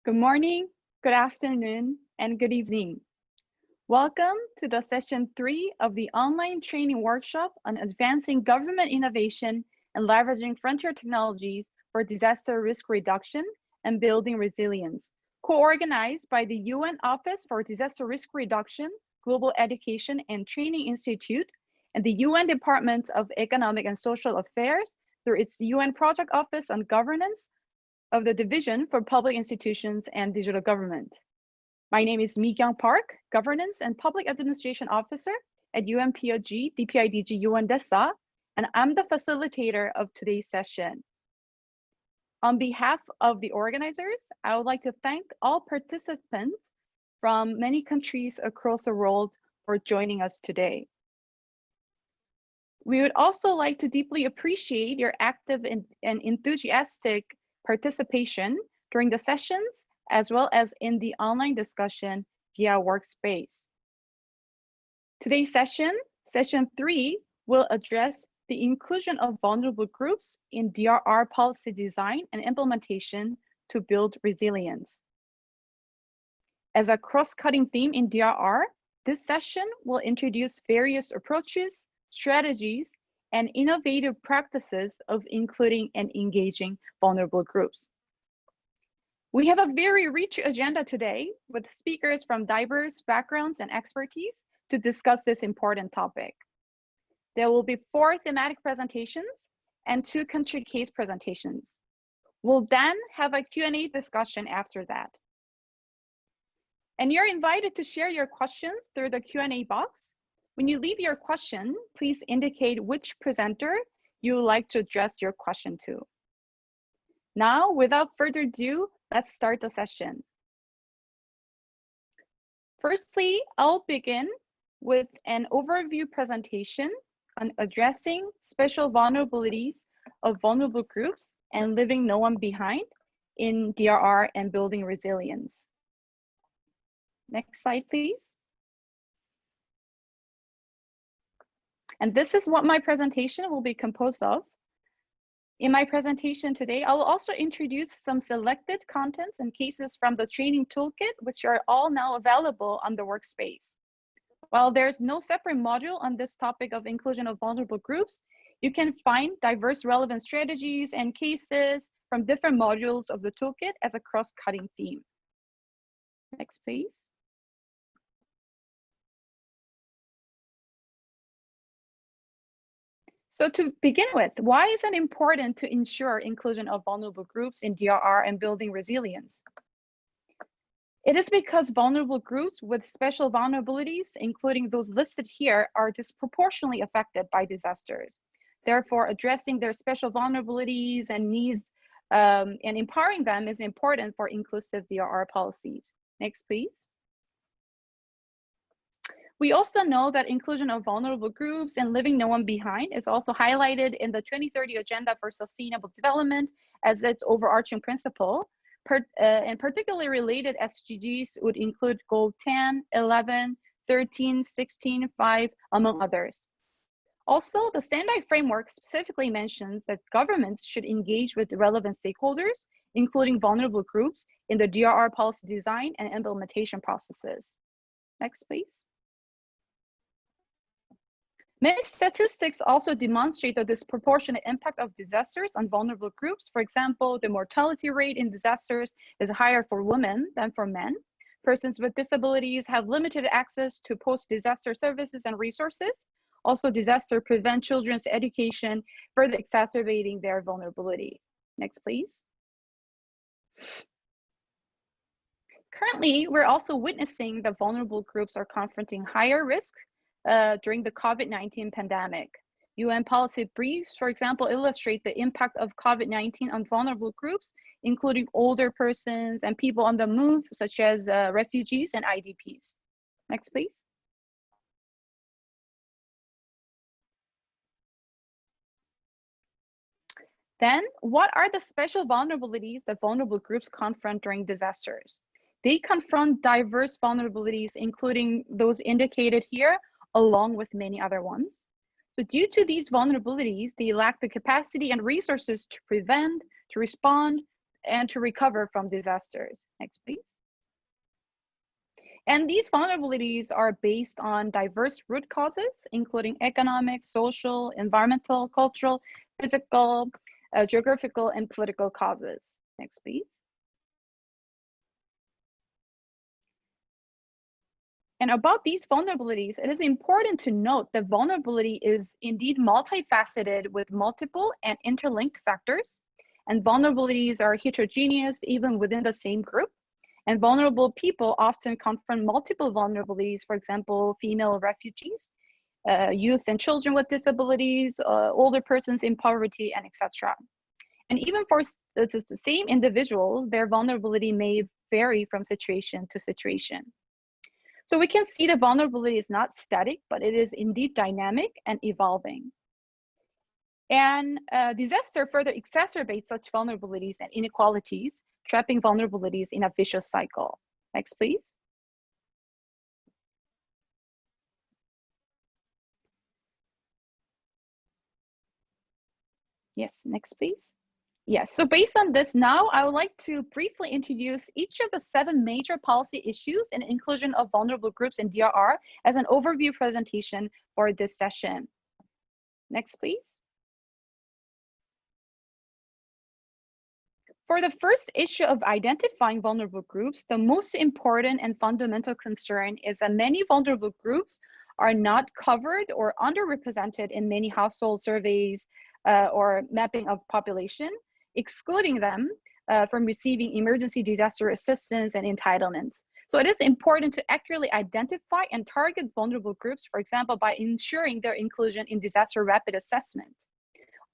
Good morning, good afternoon, and good evening. Welcome to the session 3 of the online training workshop on advancing government innovation and leveraging frontier technologies for disaster risk reduction and building resilience, co-organized by the UN Office for Disaster Risk Reduction, Global Education and Training Institute, and the UN Department of Economic and Social Affairs through its UN Project Office on Governance of the Division for Public Institutions and Digital Government. My name is Mi-kyung Park, Governance and Public Administration Officer at UNPOG, DPIDG, UNDRR, and I'm the facilitator of today's session. On behalf of the organizers, I would like to thank all participants from many countries across the world for joining us today. We would also like to deeply appreciate your active and enthusiastic participation during the sessions, as well as in the online discussion via Workspace. Today's session, session 3, will address the inclusion of vulnerable groups in DRR policy design and implementation to build resilience. As a cross-cutting theme in DRR, this session will introduce various approaches, strategies, and innovative practices of including and engaging vulnerable groups. We have a very rich agenda today with speakers from diverse backgrounds and expertise to discuss this important topic. There will be 4 thematic presentations and 2 country case presentations. We'll then have a Q&A discussion after that. And you're invited to share your questions through the Q&A box. When you leave your question, please indicate which presenter you would like to address your question to. Now, without further ado, let's start the session. Firstly, I'll begin with an overview presentation on addressing special vulnerabilities of vulnerable groups and leaving no one behind in DRR and building resilience. Next slide, please. And this is what my presentation will be composed of. In my presentation today, I will also introduce some selected contents and cases from the training toolkit, which are all now available on the workspace. While there's no separate module on this topic of inclusion of vulnerable groups, you can find diverse relevant strategies and cases from different modules of the toolkit as a cross-cutting theme. Next, please. So to begin with, why is it important to ensure inclusion of vulnerable groups in DRR and building resilience? It is because vulnerable groups with special vulnerabilities, including those listed here, are disproportionately affected by disasters. Therefore, addressing their special vulnerabilities and needs and empowering them is important for inclusive DRR policies. Next, please. We also know that inclusion of vulnerable groups and leaving no one behind is also highlighted in the 2030 Agenda for Sustainable Development as its overarching principle, and particularly related SDGs would include Goal 10, 11, 13, 16, 5, among others. Also, the Sendai framework specifically mentions that governments should engage with the relevant stakeholders, including vulnerable groups, in the DRR policy design and implementation processes. Next, please. Many statistics also demonstrate the disproportionate impact of disasters on vulnerable groups. For example, the mortality rate in disasters is higher for women than for men. Persons with disabilities have limited access to post-disaster services and resources. Also, disaster prevent children's education, further exacerbating their vulnerability. Next, please. Currently, we're also witnessing that vulnerable groups are confronting higher risk during the COVID-19 pandemic. UN policy briefs, for example, illustrate the impact of COVID-19 on vulnerable groups, including older persons and people on the move, such as refugees and IDPs. Next, please. Then, what are the special vulnerabilities that vulnerable groups confront during disasters? They confront diverse vulnerabilities, including those indicated here, along with many other ones. So due to these vulnerabilities, they lack the capacity and resources to prevent, to respond, and to recover from disasters. Next, please. And these vulnerabilities are based on diverse root causes, including economic, social, environmental, cultural, physical, geographical, and political causes. Next, please. And about these vulnerabilities, it is important to note that vulnerability is indeed multifaceted with multiple and interlinked factors. And vulnerabilities are heterogeneous even within the same group. And vulnerable people often confront multiple vulnerabilities, for example, female refugees, youth and children with disabilities, older persons in poverty, and etc. And even for the same individuals, their vulnerability may vary from situation to situation. So we can see the vulnerability is not static, but it is indeed dynamic and evolving. And disaster further exacerbates such vulnerabilities and inequalities, trapping vulnerabilities in a vicious cycle. Next, please. Yes, next, please. Yes, so based on this now, I would like to briefly introduce each of the 7 major policy issues and inclusion of vulnerable groups in DRR as an overview presentation for this session. Next, please. For the first issue of identifying vulnerable groups, the most important and fundamental concern is that many vulnerable groups are not covered or underrepresented in many household surveys or mapping of population, excluding them from receiving emergency disaster assistance and entitlements. So it is important to accurately identify and target vulnerable groups, for example, by ensuring their inclusion in disaster rapid assessment.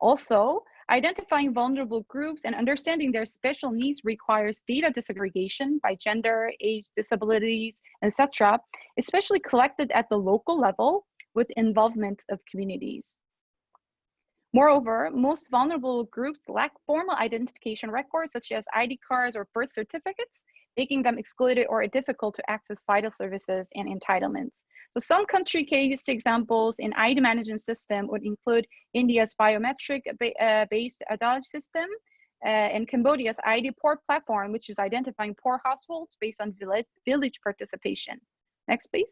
Also, identifying vulnerable groups and understanding their special needs requires data disaggregation by gender, age, disabilities, etc., especially collected at the local level with involvement of communities. Moreover, most vulnerable groups lack formal identification records such as ID cards or birth certificates, making them excluded or difficult to access vital services and entitlements. So some country case examples in ID management system would include India's biometric-based DPIDG system and Cambodia's ID Poor platform, which is identifying poor households based on village participation. Next, please.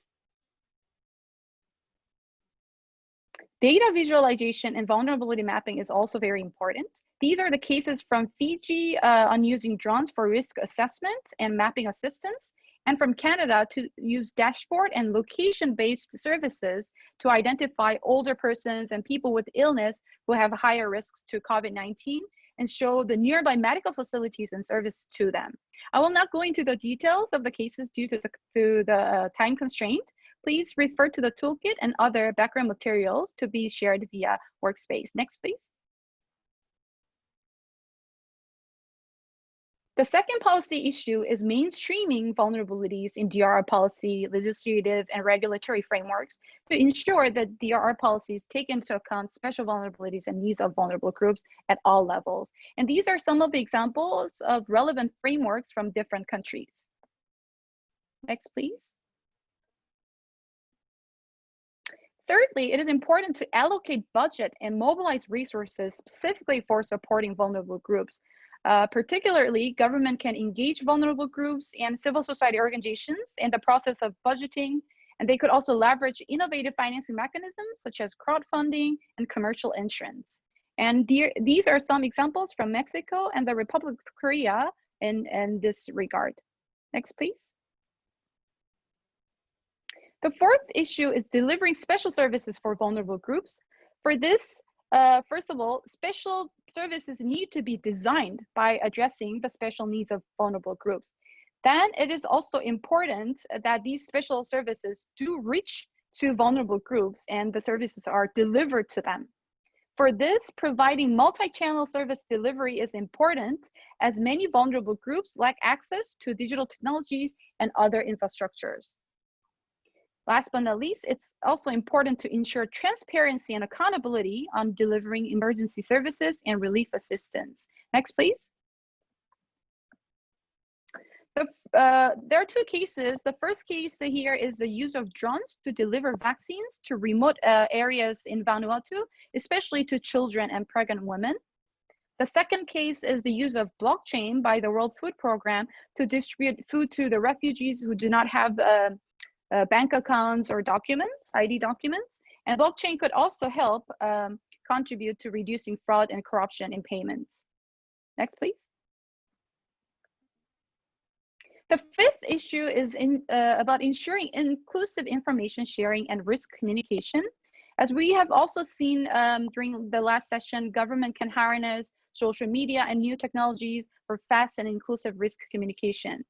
Data visualization and vulnerability mapping is also very important. These are the cases from Fiji on using drones for risk assessment and mapping assistance, and from Canada to use dashboard and location-based services to identify older persons and people with illness who have higher risks to COVID-19 and show the nearby medical facilities and service to them. I will not go into the details of the cases due to the time constraint. Please refer to the toolkit and other background materials to be shared via Workspace. Next, please. The second policy issue is mainstreaming vulnerabilities in DRR policy, legislative, and regulatory frameworks to ensure that DRR policies take into account special vulnerabilities and needs of vulnerable groups at all levels. And these are some of the examples of relevant frameworks from different countries. Next, please. Thirdly, it is important to allocate budget and mobilize resources specifically for supporting vulnerable groups. Particularly, government can engage vulnerable groups and civil society organizations in the process of budgeting, and they could also leverage innovative financing mechanisms such as crowdfunding and commercial insurance. And these are some examples from Mexico and the Republic of Korea in this regard. Next, please. The fourth issue is delivering special services for vulnerable groups. For this, first of all, special services need to be designed by addressing the special needs of vulnerable groups. Then it is also important that these special services do reach to vulnerable groups and the services are delivered to them. For this, providing multi-channel service delivery is important as many vulnerable groups lack access to digital technologies and other infrastructures. Last but not least, it's also important to ensure transparency and accountability on delivering emergency services and relief assistance. Next, please. There are two cases. The first case here is the use of drones to deliver vaccines to remote areas in Vanuatu, especially to children and pregnant women. The second case is the use of blockchain by the World Food Program to distribute food to the refugees who do not have bank accounts or documents, ID documents. And blockchain could also help contribute to reducing fraud and corruption in payments. Next, please. The fifth issue is about ensuring inclusive information sharing and risk communication. As we have also seen during the last session, government can harness social media and new technologies for fast and inclusive risk communication.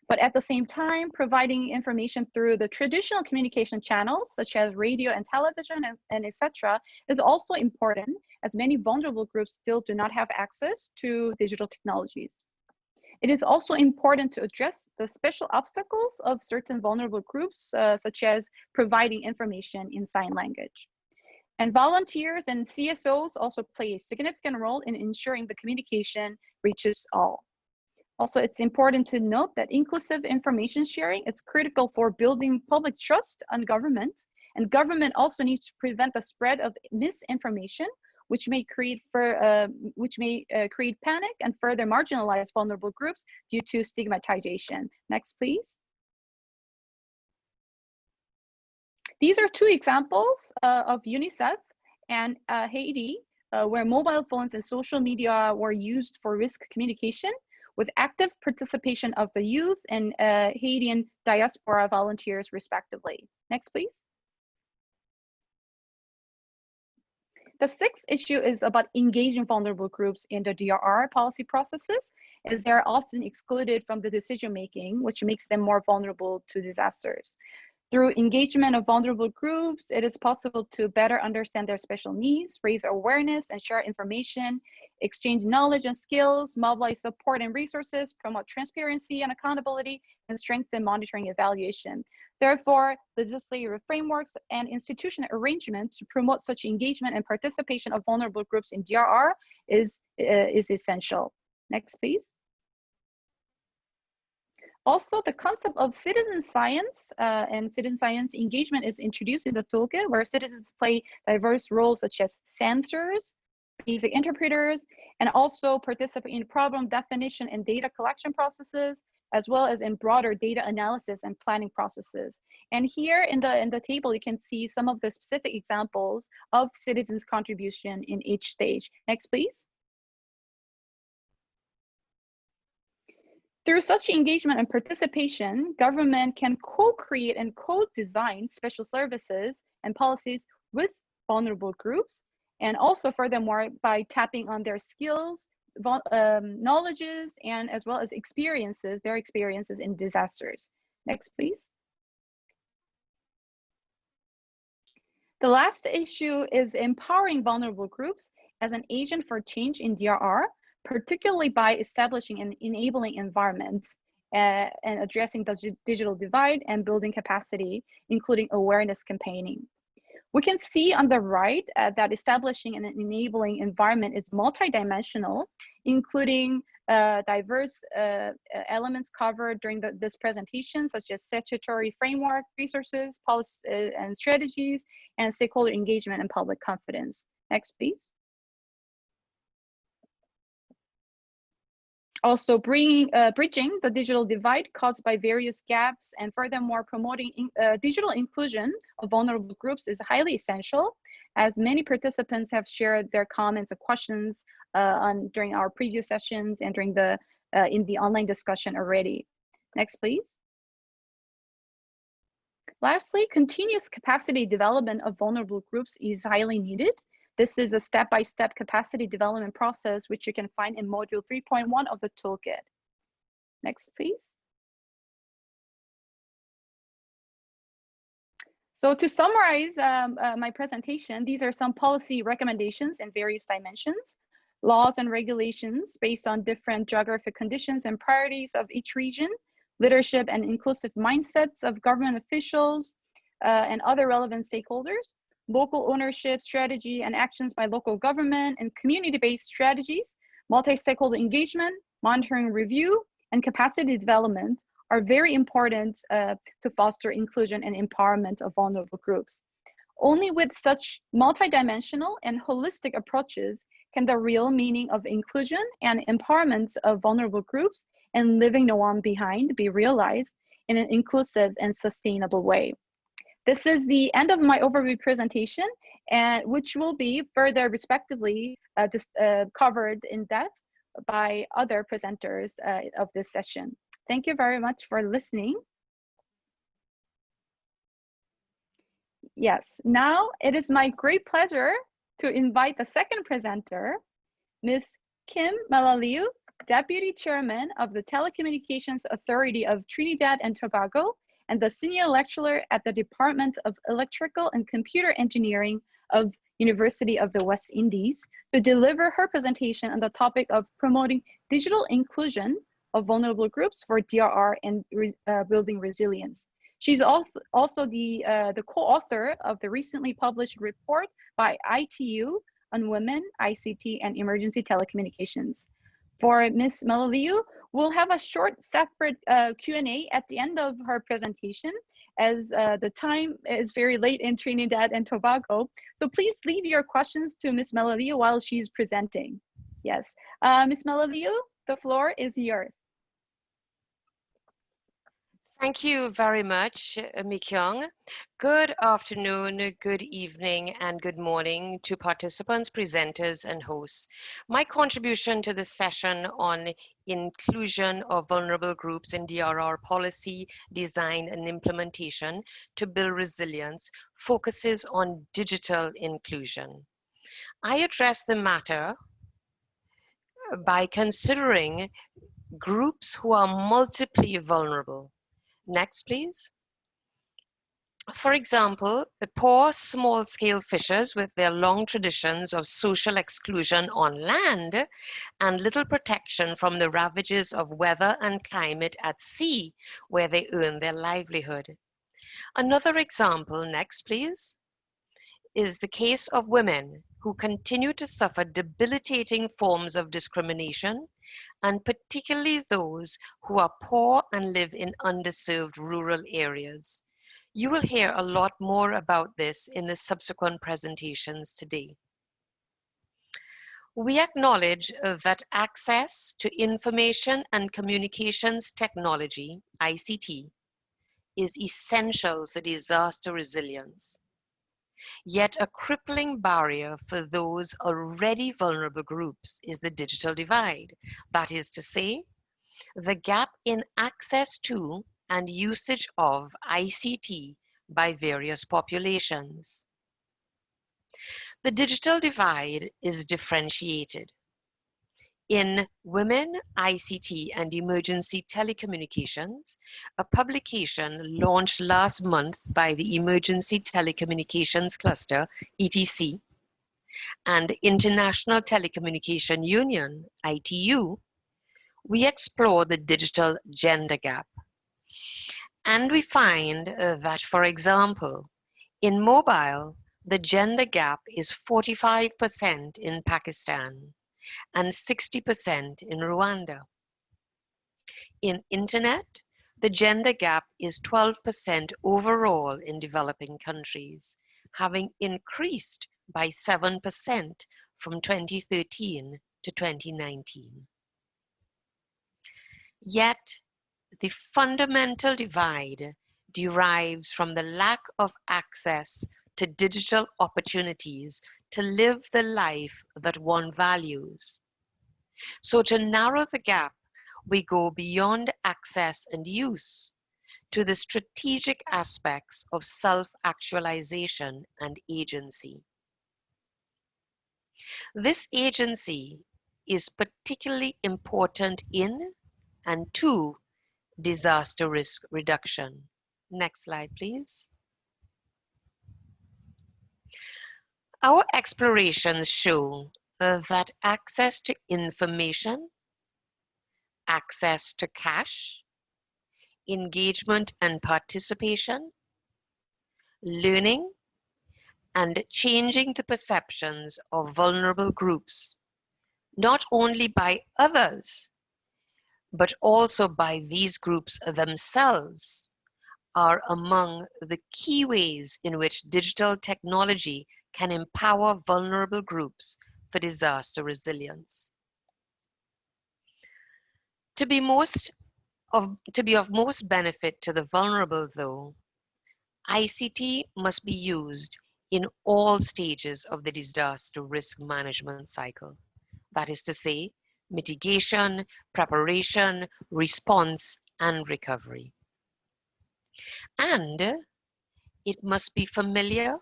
But at the same time, providing information through the traditional communication channels, such as radio and television and etc., is also important, as many vulnerable groups still do not have access to digital technologies. It is also important to address the special obstacles of certain vulnerable groups, such as providing information in sign language. And volunteers and CSOs also play a significant role in ensuring the communication reaches all. Also, it's important to note that inclusive information sharing is critical for building public trust on government, and government also needs to prevent the spread of misinformation, which may create panic and further marginalize vulnerable groups due to stigmatization. Next, please. These are two examples of UNICEF and Haiti, where mobile phones and social media were used for risk communication, with active participation of the youth and Haitian diaspora volunteers, respectively. Next, please. The sixth issue is about engaging vulnerable groups in the DRR policy processes, as they're often excluded from the decision-making, which makes them more vulnerable to disasters. Through engagement of vulnerable groups, it is possible to better understand their special needs, raise awareness and share information, exchange knowledge and skills, mobilize support and resources, promote transparency and accountability, and strengthen monitoring evaluation. Therefore, legislative frameworks and institutional arrangements to promote such engagement and participation of vulnerable groups in DRR is essential. Next, please. Also, the concept of citizen science and citizen science engagement is introduced in the toolkit, where citizens play diverse roles such as sensors, basic interpreters, and also participate in problem definition and data collection processes, as well as in broader data analysis and planning processes. And here in the table, you can see some of the specific examples of citizens' contribution in each stage. Next, please. Through such engagement and participation, government can co-create and co-design special services and policies with vulnerable groups, and also furthermore by tapping on their skills, knowledges, and as well as their experiences in disasters. Next, please. The last issue is empowering vulnerable groups as an agent for change in DRR, particularly by establishing an enabling environment and addressing the digital divide and building capacity, including awareness campaigning. We can see on the right that establishing an enabling environment is multidimensional, including diverse elements covered during this presentation, such as statutory framework, resources, policies and strategies, and stakeholder engagement and public confidence. Next, please. Also bridging the digital divide caused by various gaps, and furthermore promoting digital inclusion of vulnerable groups is highly essential, as many participants have shared their comments and questions during our previous sessions and during in the online discussion already. Next, please. Lastly, continuous capacity development of vulnerable groups is highly needed. This is a step-by-step capacity development process, which you can find in module 3.1 of the toolkit. Next, please. So to summarize my presentation, these are some policy recommendations in various dimensions, laws and regulations based on different geographic conditions and priorities of each region, leadership and inclusive mindsets of government officials and other relevant stakeholders, local ownership, strategy, and actions by local government, and community-based strategies, multi-stakeholder engagement, monitoring review, and capacity development are very important to foster inclusion and empowerment of vulnerable groups. Only with such multidimensional and holistic approaches can the real meaning of inclusion and empowerment of vulnerable groups and leaving no one behind be realized in an inclusive and sustainable way? This is the end of my overview presentation, and which will be further respectively covered in depth by other presenters of this session. Thank you very much for listening. Yes, now it is my great pleasure to invite the second presenter, Ms. Kim Malaliu, Deputy Chairman of the Telecommunications Authority of Trinidad and Tobago and the Senior Lecturer at the Department of Electrical and Computer Engineering of University of the West Indies, to deliver her presentation on the topic of promoting digital inclusion of vulnerable groups for DRR and building resilience. She's also the co-author of the recently published report by ITU on women, ICT, and emergency telecommunications. For Ms. Malaliu, we'll have a short separate Q&A at the end of her presentation, as the time is very late in Trinidad and Tobago. So please leave your questions to Ms. Malaliu while she's presenting. Yes, Ms. Malaliu, the floor is yours. Thank you very much, Mi-kyung. Good afternoon, good evening, and good morning to participants, presenters, and hosts. My contribution to the session on inclusion of vulnerable groups in DRR policy, design, and implementation to build resilience focuses on digital inclusion. I address the matter by considering groups who are multiply vulnerable. Next, please. For example, the poor small-scale fishers with their long traditions of social exclusion on land and little protection from the ravages of weather and climate at sea, where they earn their livelihood. Another example, next please, is the case of women who continue to suffer debilitating forms of discrimination, and particularly those who are poor and live in underserved rural areas. You will hear a lot more about this in the subsequent presentations today. We acknowledge that access to information and communications technology, ICT, is essential for disaster resilience. Yet a crippling barrier for those already vulnerable groups is the digital divide. That is to say, the gap in access to and usage of ICT by various populations. The digital divide is differentiated. In Women, ICT, and Emergency Telecommunications, a publication launched last month by the Emergency Telecommunications Cluster, ETC, and International Telecommunication Union, ITU, we explore the digital gender gap. And we find that, for example, in mobile, the gender gap is 45% in Pakistan and 60% in Rwanda. In internet, the gender gap is 12% overall in developing countries, having increased by 7% from 2013 to 2019. Yet, the fundamental divide derives from the lack of access to digital opportunities to live the life that one values. So to narrow the gap, we go beyond access and use to the strategic aspects of self-actualization and agency. This agency is particularly important in and to disaster risk reduction. Next slide, please. Our explorations show that access to information, access to cash, engagement and participation, learning, and changing the perceptions of vulnerable groups, not only by others, but also by these groups themselves, are among the key ways in which digital technology can empower vulnerable groups for disaster resilience. To be of most benefit to the vulnerable, though, ICT must be used in all stages of the disaster risk management cycle. That is to say, mitigation, preparation, response, and recovery. And it must be familiar,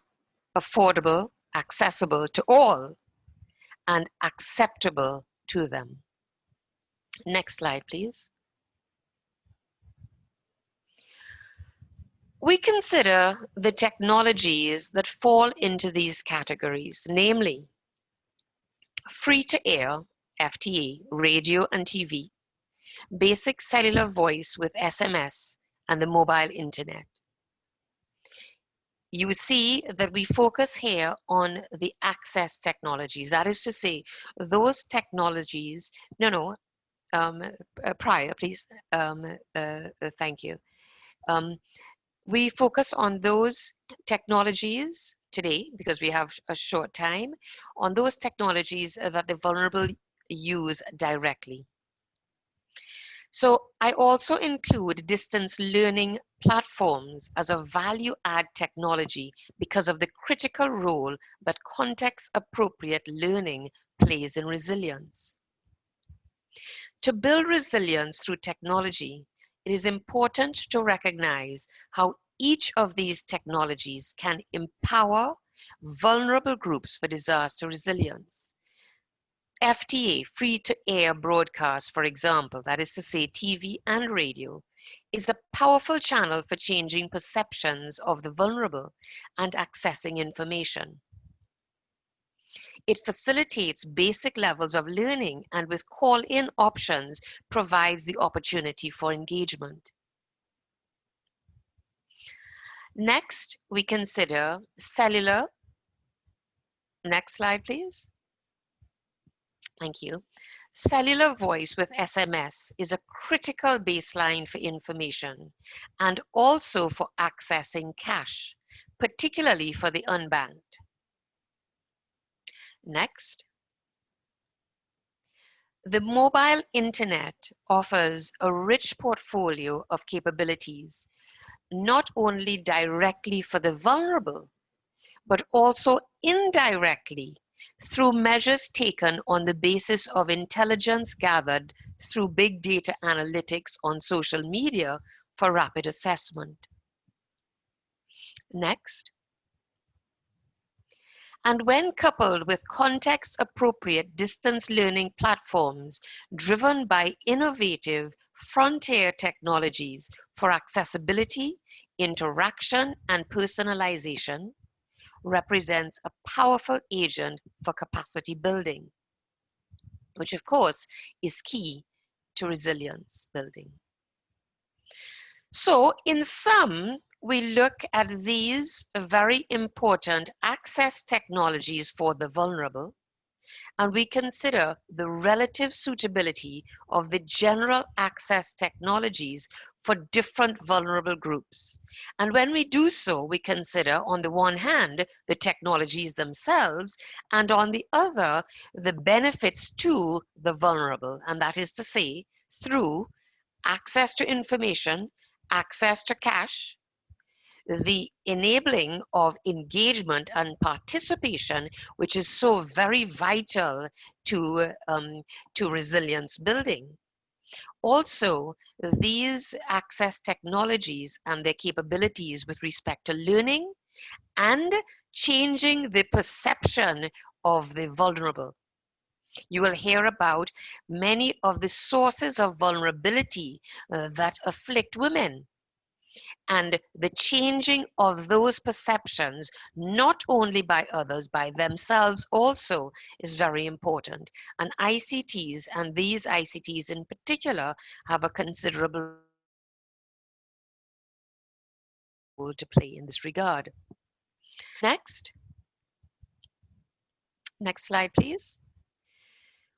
affordable, accessible to all, and acceptable to them. Next slide, please. We consider the technologies that fall into these categories, namely free-to-air, FTA, radio and TV, basic cellular voice with SMS, and the mobile internet. You see that we focus here on the access technologies. That is to say, those technologies, prior, please, thank you. We focus on those technologies today, because we have a short time, on those technologies that the vulnerable use directly. So I also include distance learning platforms as a value-add technology because of the critical role that context-appropriate learning plays in resilience. To build resilience through technology, it is important to recognize how each of these technologies can empower vulnerable groups for disaster resilience. FTA, free-to-air broadcast, for example, that is to say TV and radio, is a powerful channel for changing perceptions of the vulnerable and accessing information. It facilitates basic levels of learning and with call-in options provides the opportunity for engagement. Next, we consider cellular. Next slide, please. Thank you. Cellular voice with SMS is a critical baseline for information and also for accessing cash, particularly for the unbanked. Next. The mobile internet offers a rich portfolio of capabilities, not only directly for the vulnerable, but also indirectly through measures taken on the basis of intelligence gathered through big data analytics on social media for rapid assessment. Next. And when coupled with context-appropriate distance learning platforms driven by innovative frontier technologies for accessibility, interaction, and personalization, represents a powerful agent for capacity building, which of course is key to resilience building. So in sum, we look at these very important access technologies for the vulnerable, and we consider the relative suitability of the general access technologies for different vulnerable groups. And when we do so, we consider, on the one hand, the technologies themselves, and on the other, the benefits to the vulnerable. And that is to say, through access to information, access to cash, the enabling of engagement and participation, which is so very vital to resilience building. Also, these access technologies and their capabilities with respect to learning and changing the perception of the vulnerable. You will hear about many of the sources of vulnerability that afflict women. And the changing of those perceptions, not only by others, by themselves also, is very important. And ICTs, and these ICTs in particular, have a considerable role to play in this regard. Next. Next slide, please.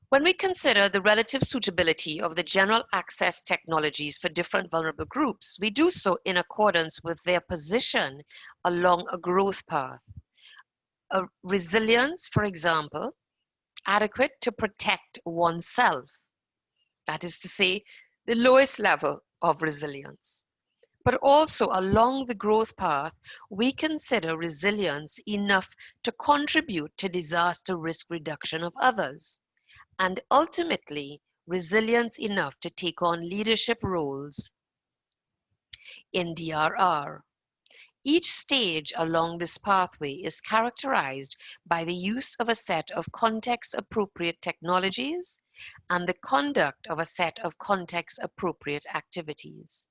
When we consider the relative suitability of the general access technologies for different vulnerable groups, we do so in accordance with their position along a growth path. Resilience, for example, adequate to protect oneself. That is to say, the lowest level of resilience. But also along the growth path, we consider resilience enough to contribute to disaster risk reduction of others, and ultimately resilience enough to take on leadership roles in DRR. Each stage along this pathway is characterized by the use of a set of context-appropriate technologies and the conduct of a set of context-appropriate activities.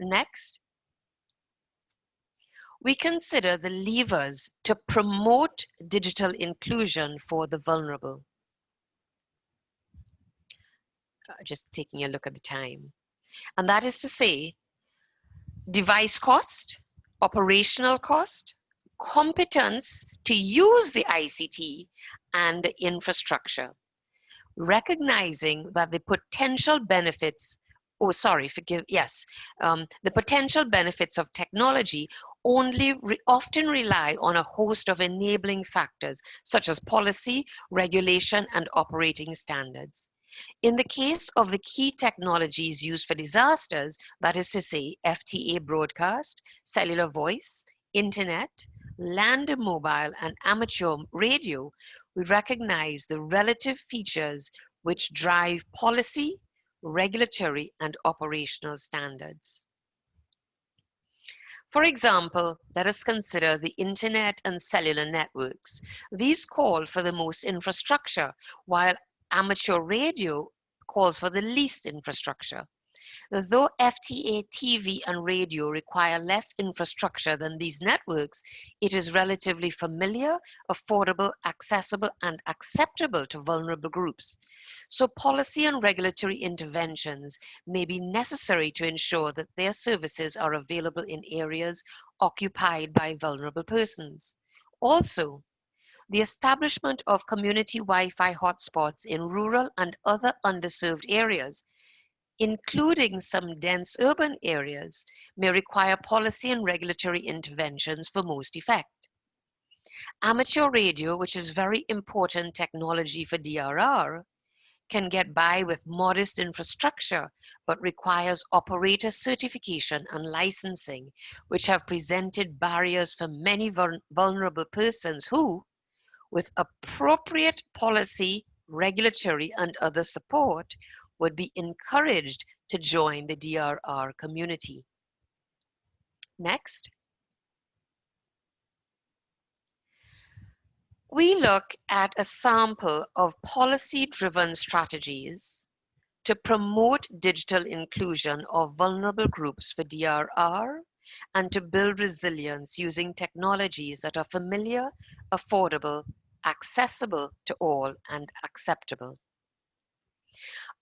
Next, we consider the levers to promote digital inclusion for the vulnerable. Just taking a look at the time. And that is to say, device cost, operational cost, competence to use the ICT, and infrastructure. Recognizing that the potential benefits, the potential benefits of technology often rely on a host of enabling factors such as policy, regulation, and operating standards. In the case of the key technologies used for disasters, that is to say, FTA broadcast, cellular voice, internet, land mobile, and amateur radio, we recognize the relative features which drive policy, regulatory, and operational standards. For example, let us consider the internet and cellular networks. These call for the most infrastructure, while amateur radio calls for the least infrastructure. Though FTA, TV, and radio require less infrastructure than these networks, it is relatively familiar, affordable, accessible, and acceptable to vulnerable groups. So policy and regulatory interventions may be necessary to ensure that their services are available in areas occupied by vulnerable persons. Also, the establishment of community Wi-Fi hotspots in rural and other underserved areas, including some dense urban areas, may require policy and regulatory interventions for most effect. Amateur radio, which is very important technology for DRR, can get by with modest infrastructure, but requires operator certification and licensing, which have presented barriers for many vulnerable persons who, with appropriate policy, regulatory, and other support, would be encouraged to join the DRR community. Next. We look at a sample of policy-driven strategies to promote digital inclusion of vulnerable groups for DRR and to build resilience using technologies that are familiar, affordable, accessible to all, and acceptable.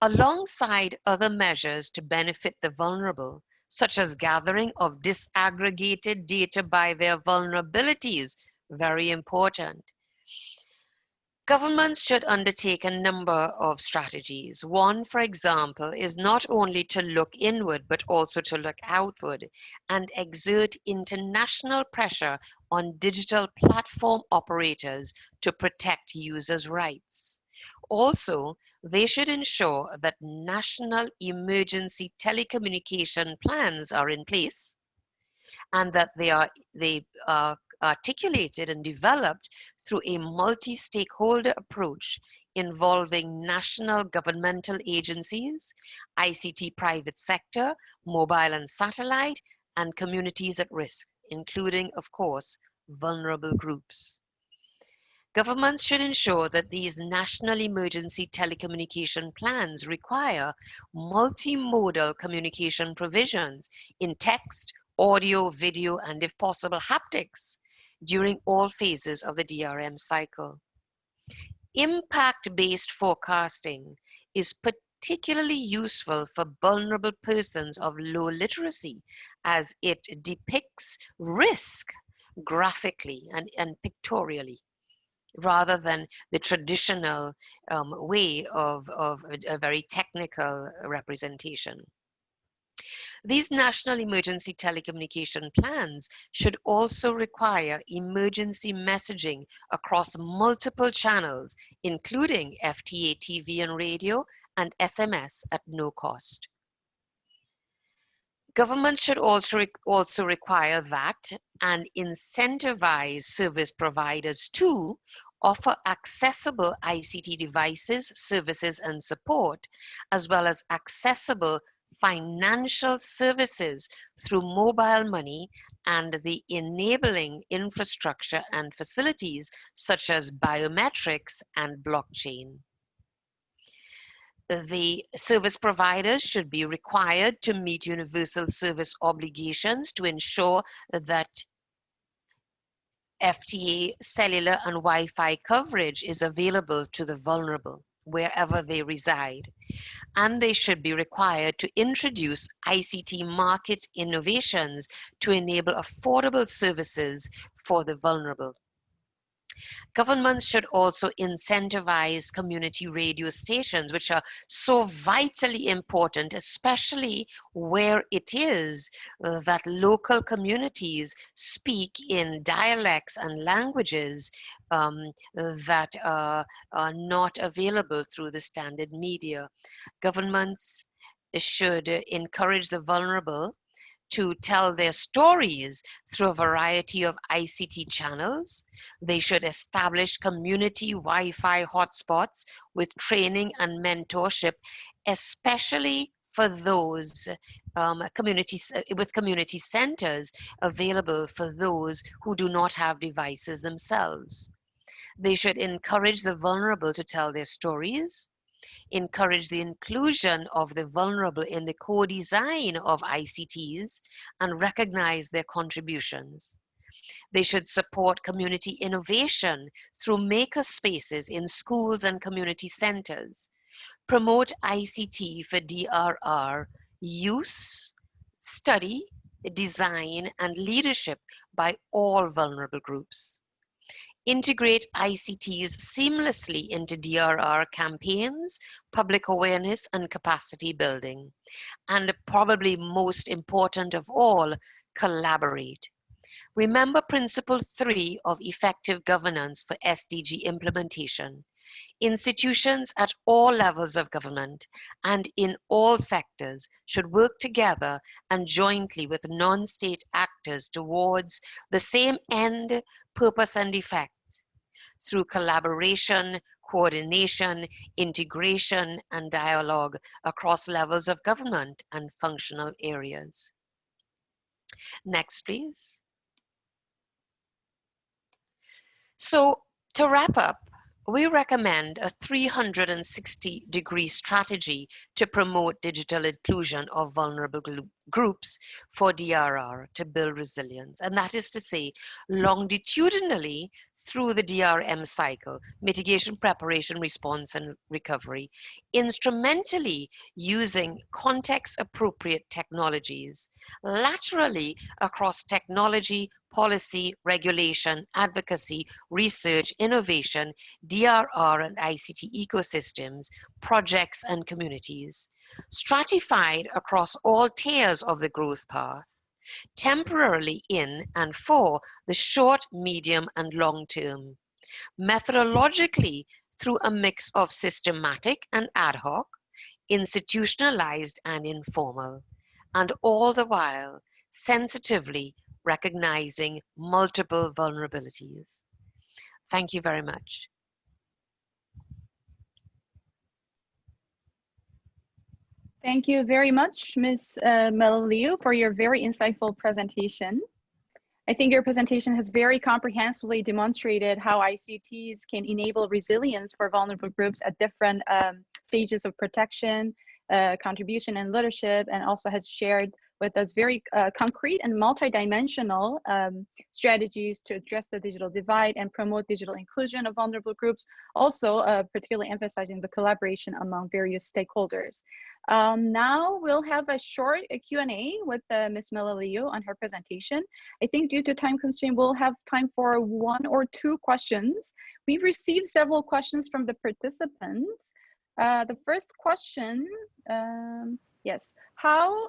Alongside other measures to benefit the vulnerable, such as gathering of disaggregated data by their vulnerabilities, very important. Governments should undertake a number of strategies. One, for example, is not only to look inward, but also to look outward and exert international pressure on digital platform operators to protect users' rights. Also, they should ensure that national emergency telecommunication plans are in place and that they are articulated and developed through a multi-stakeholder approach involving national governmental agencies, ICT private sector, mobile and satellite, and communities at risk, including, of course, vulnerable groups. Governments should ensure that these national emergency telecommunication plans require multimodal communication provisions in text, audio, video, and if possible, haptics during all phases of the DRM cycle. Impact-based forecasting is particularly useful for vulnerable persons of low literacy as it depicts risk graphically and pictorially, rather than the traditional way of a very technical representation. These national emergency telecommunication plans should also require emergency messaging across multiple channels, including FTA TV and radio and SMS at no cost. Governments should also require that and incentivize service providers to offer accessible ICT devices, services, and support, as well as accessible financial services through mobile money and the enabling infrastructure and facilities such as biometrics and blockchain. The service providers should be required to meet universal service obligations to ensure that FTA cellular and Wi-Fi coverage is available to the vulnerable wherever they reside. And they should be required to introduce ICT market innovations to enable affordable services for the vulnerable. Governments should also incentivize community radio stations, which are so vitally important, especially where it is that local communities speak in dialects and languages that are not available through the standard media. Governments should encourage the vulnerable to tell their stories through a variety of ICT channels. They should establish community Wi-Fi hotspots with training and mentorship, especially for those with community centers available for those who do not have devices themselves. They should encourage the vulnerable to tell their stories, encourage the inclusion of the vulnerable in the co-design of ICTs, and recognize their contributions. They should support community innovation through maker spaces in schools and community centers, promote ICT for DRR use, study, design, and leadership by all vulnerable groups. Integrate ICTs seamlessly into DRR campaigns, public awareness, and capacity building. And probably most important of all, collaborate. Remember Principle 3 of effective governance for SDG implementation. Institutions at all levels of government and in all sectors should work together and jointly with non-state actors towards the same end, purpose, and effect through collaboration, coordination, integration, and dialogue across levels of government and functional areas. Next, please. So, to wrap up, we recommend a 360-degree strategy to promote digital inclusion of vulnerable groups for DRR to build resilience. And that is to say, longitudinally through the DRM cycle, mitigation, preparation, response, and recovery, instrumentally using context-appropriate technologies, laterally across technology, policy, regulation, advocacy, research, innovation, DRR and ICT ecosystems, projects, and communities, stratified across all tiers of the growth path, temporarily in and for the short, medium, and long term, methodologically through a mix of systematic and ad hoc, institutionalized and informal, and all the while sensitively recognizing multiple vulnerabilities. Thank you very much. Thank you very much, Ms. Malaliu, for your very insightful presentation. I think your presentation has very comprehensively demonstrated how ICTs can enable resilience for vulnerable groups at different stages of protection, contribution, and leadership, and also has shared with us very concrete and multidimensional strategies to address the digital divide and promote digital inclusion of vulnerable groups, also particularly emphasizing the collaboration among various stakeholders. Now we'll have a short Q&A with Ms. Malaliu on her presentation. I think due to time constraint, we'll have time for 1 or 2 questions. We've received several questions from the participants. The first question, yes, how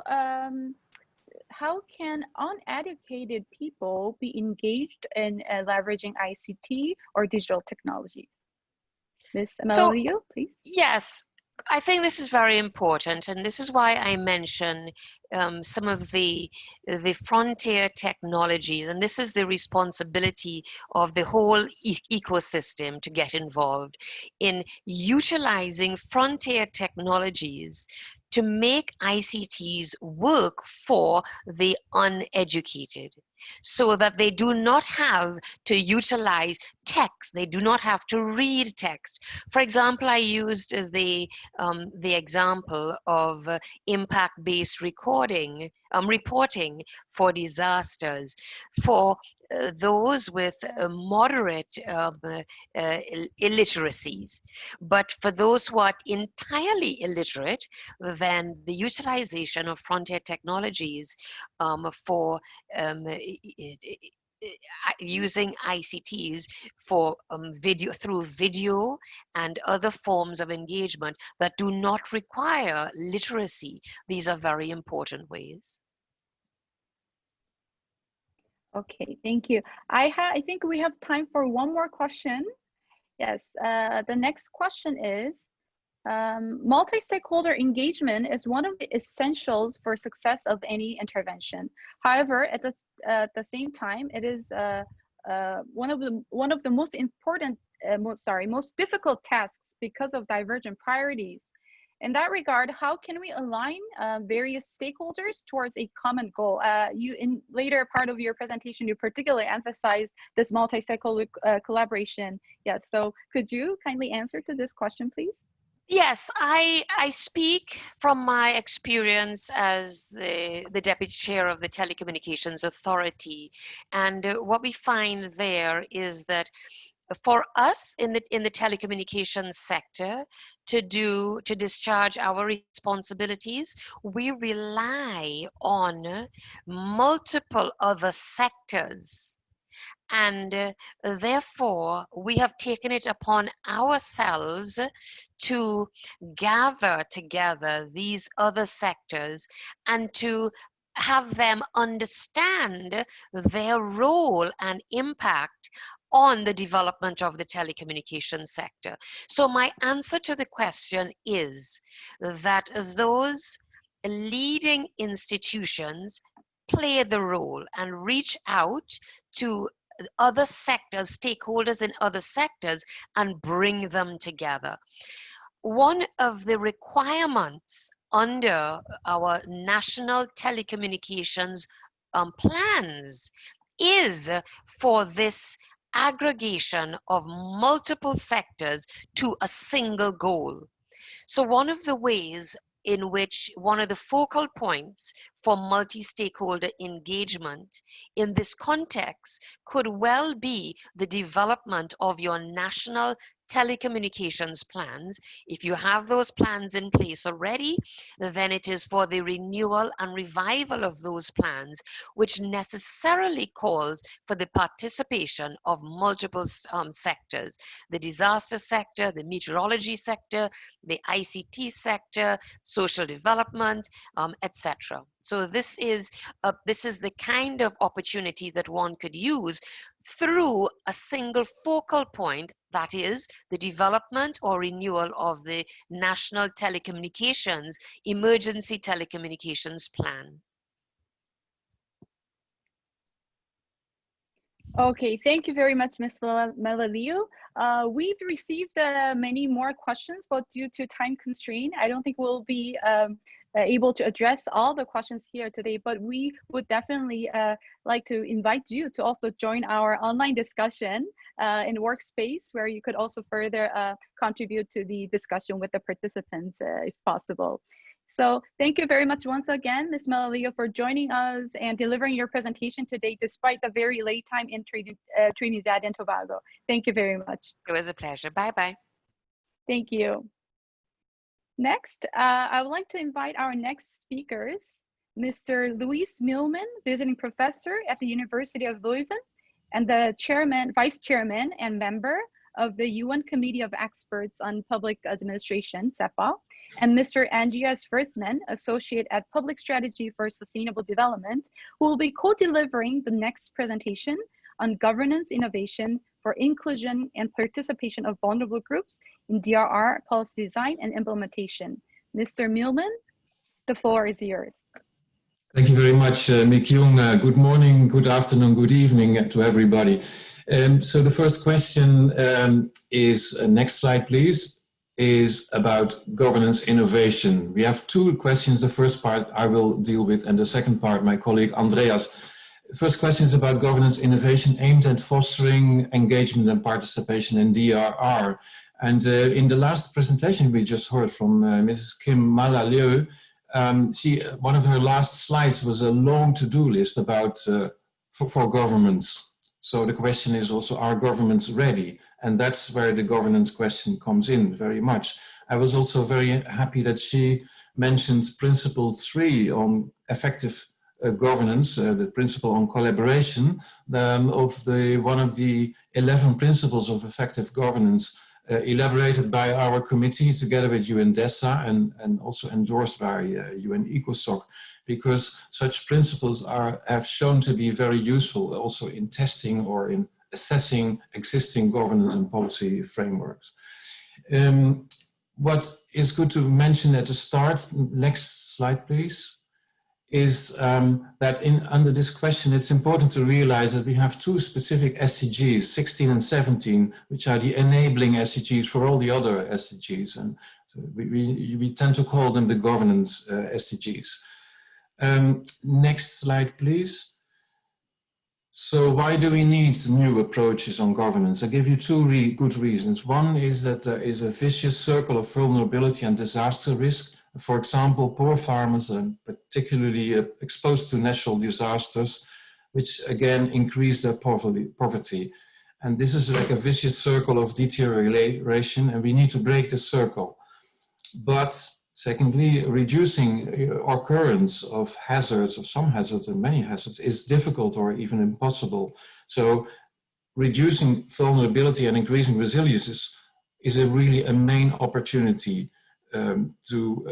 how can uneducated people be engaged in leveraging ICT or digital technologies? Ms. So, Amelio, please. yes, I think this is very important, and this is why I mention some of the frontier technologies, and this is the responsibility of the whole ecosystem to get involved in utilizing frontier technologies to make ICTs work for the uneducated, so that they do not have to utilize text, they do not have to read text. For example, I used the example of impact-based reporting for disasters for those with moderate illiteracies. But for those who are entirely illiterate, then the utilization of frontier technologies for using ICTs for through video and other forms of engagement that do not require literacy. These are very important ways. Okay, thank you. I think we have time for one more question. Yes, the next question is, multi-stakeholder engagement is one of the essentials for success of any intervention. However, at the same time, it is one of the most important, most difficult tasks because of divergent priorities. In that regard, how can we align various stakeholders towards a common goal? You, in later part of your presentation, you particularly emphasized this multi-stakeholder collaboration. Yes, so could you kindly answer to this question, please? Yes, I speak from my experience as the Deputy Chair of the Telecommunications Authority. And what we find there is that for us in the telecommunications sector to discharge our responsibilities, we rely on multiple other sectors. And therefore, we have taken it upon ourselves to gather together these other sectors and to have them understand their role and impact on the development of the telecommunications sector. So my answer to the question is that those leading institutions play the role and reach out to other sectors, stakeholders in other sectors, and bring them together. One of the requirements under our national telecommunications plans is for this aggregation of multiple sectors to a single goal. So one of the ways in which one of the focal points for multi-stakeholder engagement in this context could well be the development of your national telecommunications plans. If you have those plans in place already, then it is for the renewal and revival of those plans, which necessarily calls for the participation of multiple sectors: the disaster sector, the meteorology sector, the ICT sector, social development, etc. So this is the kind of opportunity that one could use through a single focal point, that is the development or renewal of the National Telecommunications Emergency Telecommunications Plan. Okay, thank you very much, Ms. Malaliu. We've received many more questions, but due to time constraint, I don't think we'll be able to address all the questions here today, but we would definitely like to invite you to also join our online discussion in Workspace, where you could also further contribute to the discussion with the participants if possible. So thank you very much once again, Ms. Malaliu, for joining us and delivering your presentation today, despite the very late time in Trinidad and Tobago. Thank you very much. It was a pleasure. Bye-bye. Thank you. Next, I would like to invite our next speakers, Mr. Luis Millman, visiting professor at the University of Leuven and the vice chairman and member of the UN Committee of Experts on Public Administration, CEPA, and Mr. Andreas Versman, Associate at Public Strategy for Sustainable Development, who will be co-delivering the next presentation on governance innovation for inclusion and participation of vulnerable groups in DRR policy design and implementation. Mr. Mielman, the floor is yours. Thank you very much, Mi-Kyung. Good morning, good afternoon, good evening to everybody. So the first question is, next slide please, is about governance innovation. We have two questions. The first part I will deal with, and the second part my colleague Andreas. The first question is about governance innovation aimed at fostering engagement and participation in DRR. And in the last presentation we just heard from Mrs. Kim Malalieu, one of her last slides was a long to-do list about for governments. So the question is also, are governments ready? And that's where the governance question comes in very much. I was also very happy that she mentioned principle 3 on effective governance, the principle on collaboration, of one of the 11 principles of effective governance elaborated by our committee together with UNDRR and also endorsed by UN ECOSOC, because such principles have shown to be very useful also in testing or in assessing existing governance and policy frameworks. What is good to mention at the start, next slide please, is that under this question it's important to realize that we have two specific SDGs, 16 and 17, which are the enabling SDGs for all the other SDGs, and so we tend to call them the governance SDGs. Next slide please. So why do we need new approaches on governance? I'll give you two good reasons. One is that there is a vicious circle of vulnerability and disaster risk. For example, poor farmers are particularly exposed to natural disasters, which again increase their poverty. And this is like a vicious circle of deterioration, and we need to break the circle. But secondly, reducing occurrence of hazards, of some hazards and many hazards, is difficult or even impossible. So reducing vulnerability and increasing resilience is really a main opportunity to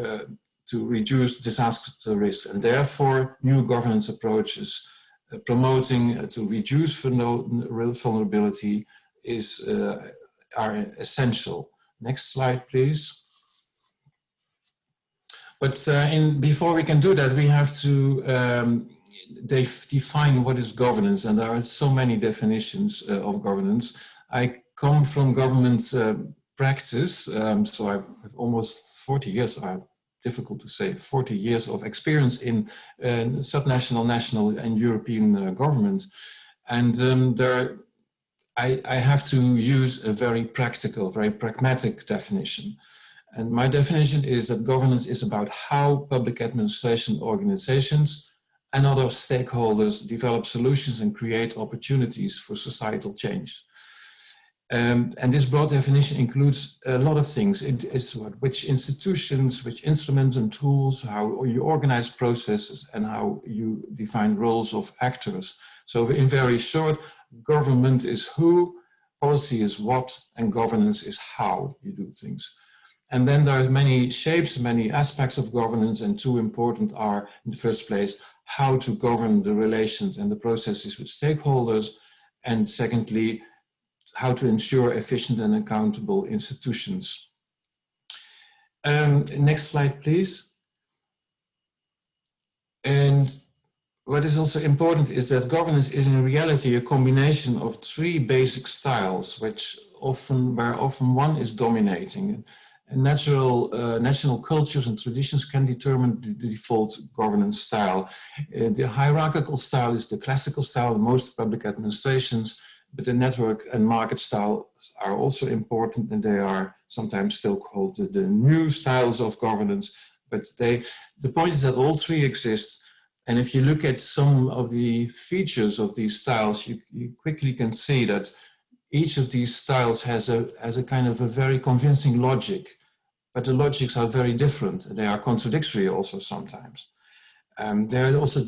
reduce disaster risk, and therefore new governance approaches promoting to reduce vulnerability are essential. Next slide, please. But before we can do that, we have to define what is governance, and there are so many definitions of governance. I come from government practice, so I have almost 40 years, difficult to say, 40 years of experience in subnational, national and European government. And I have to use a very practical, very pragmatic definition. And my definition is that governance is about how public administration organizations and other stakeholders develop solutions and create opportunities for societal change. And this broad definition includes a lot of things. It is which institutions, which instruments and tools, how you organize processes, and how you define roles of actors. So in very short, government is who, policy is what, and governance is how you do things. And then there are many shapes, many aspects of governance, and two important are, in the first place, how to govern the relations and the processes with stakeholders, and secondly, how to ensure efficient and accountable institutions. Next slide, please. And what is also important is that governance is in reality a combination of three basic styles, where often one is dominating. And national cultures and traditions can determine the default governance style. The hierarchical style is the classical style in most public administrations, but the network and market styles are also important, and they are sometimes still called the new styles of governance. But the point is that all three exist, and if you look at some of the features of these styles, you quickly can see that each of these styles has a kind of a very convincing logic, but the logics are very different, and they are contradictory also sometimes. They're also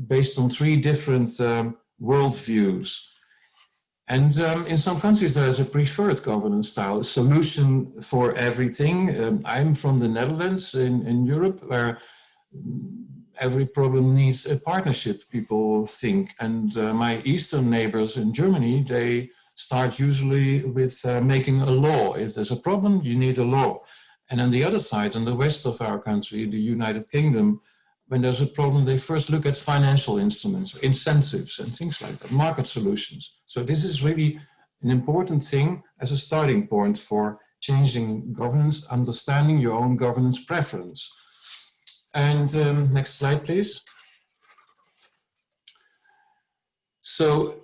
based on three different worldviews. And in some countries, there is a preferred governance style, a solution for everything. I'm from the Netherlands in Europe, where every problem needs a partnership, people think. And my Eastern neighbors in Germany, they start usually with making a law. If there's a problem, you need a law. And on the other side, on the west of our country, the United Kingdom, when there's a problem, they first look at financial instruments, incentives and things like that, market solutions. So this is really an important thing as a starting point for changing governance, understanding your own governance preference. And next slide, please. So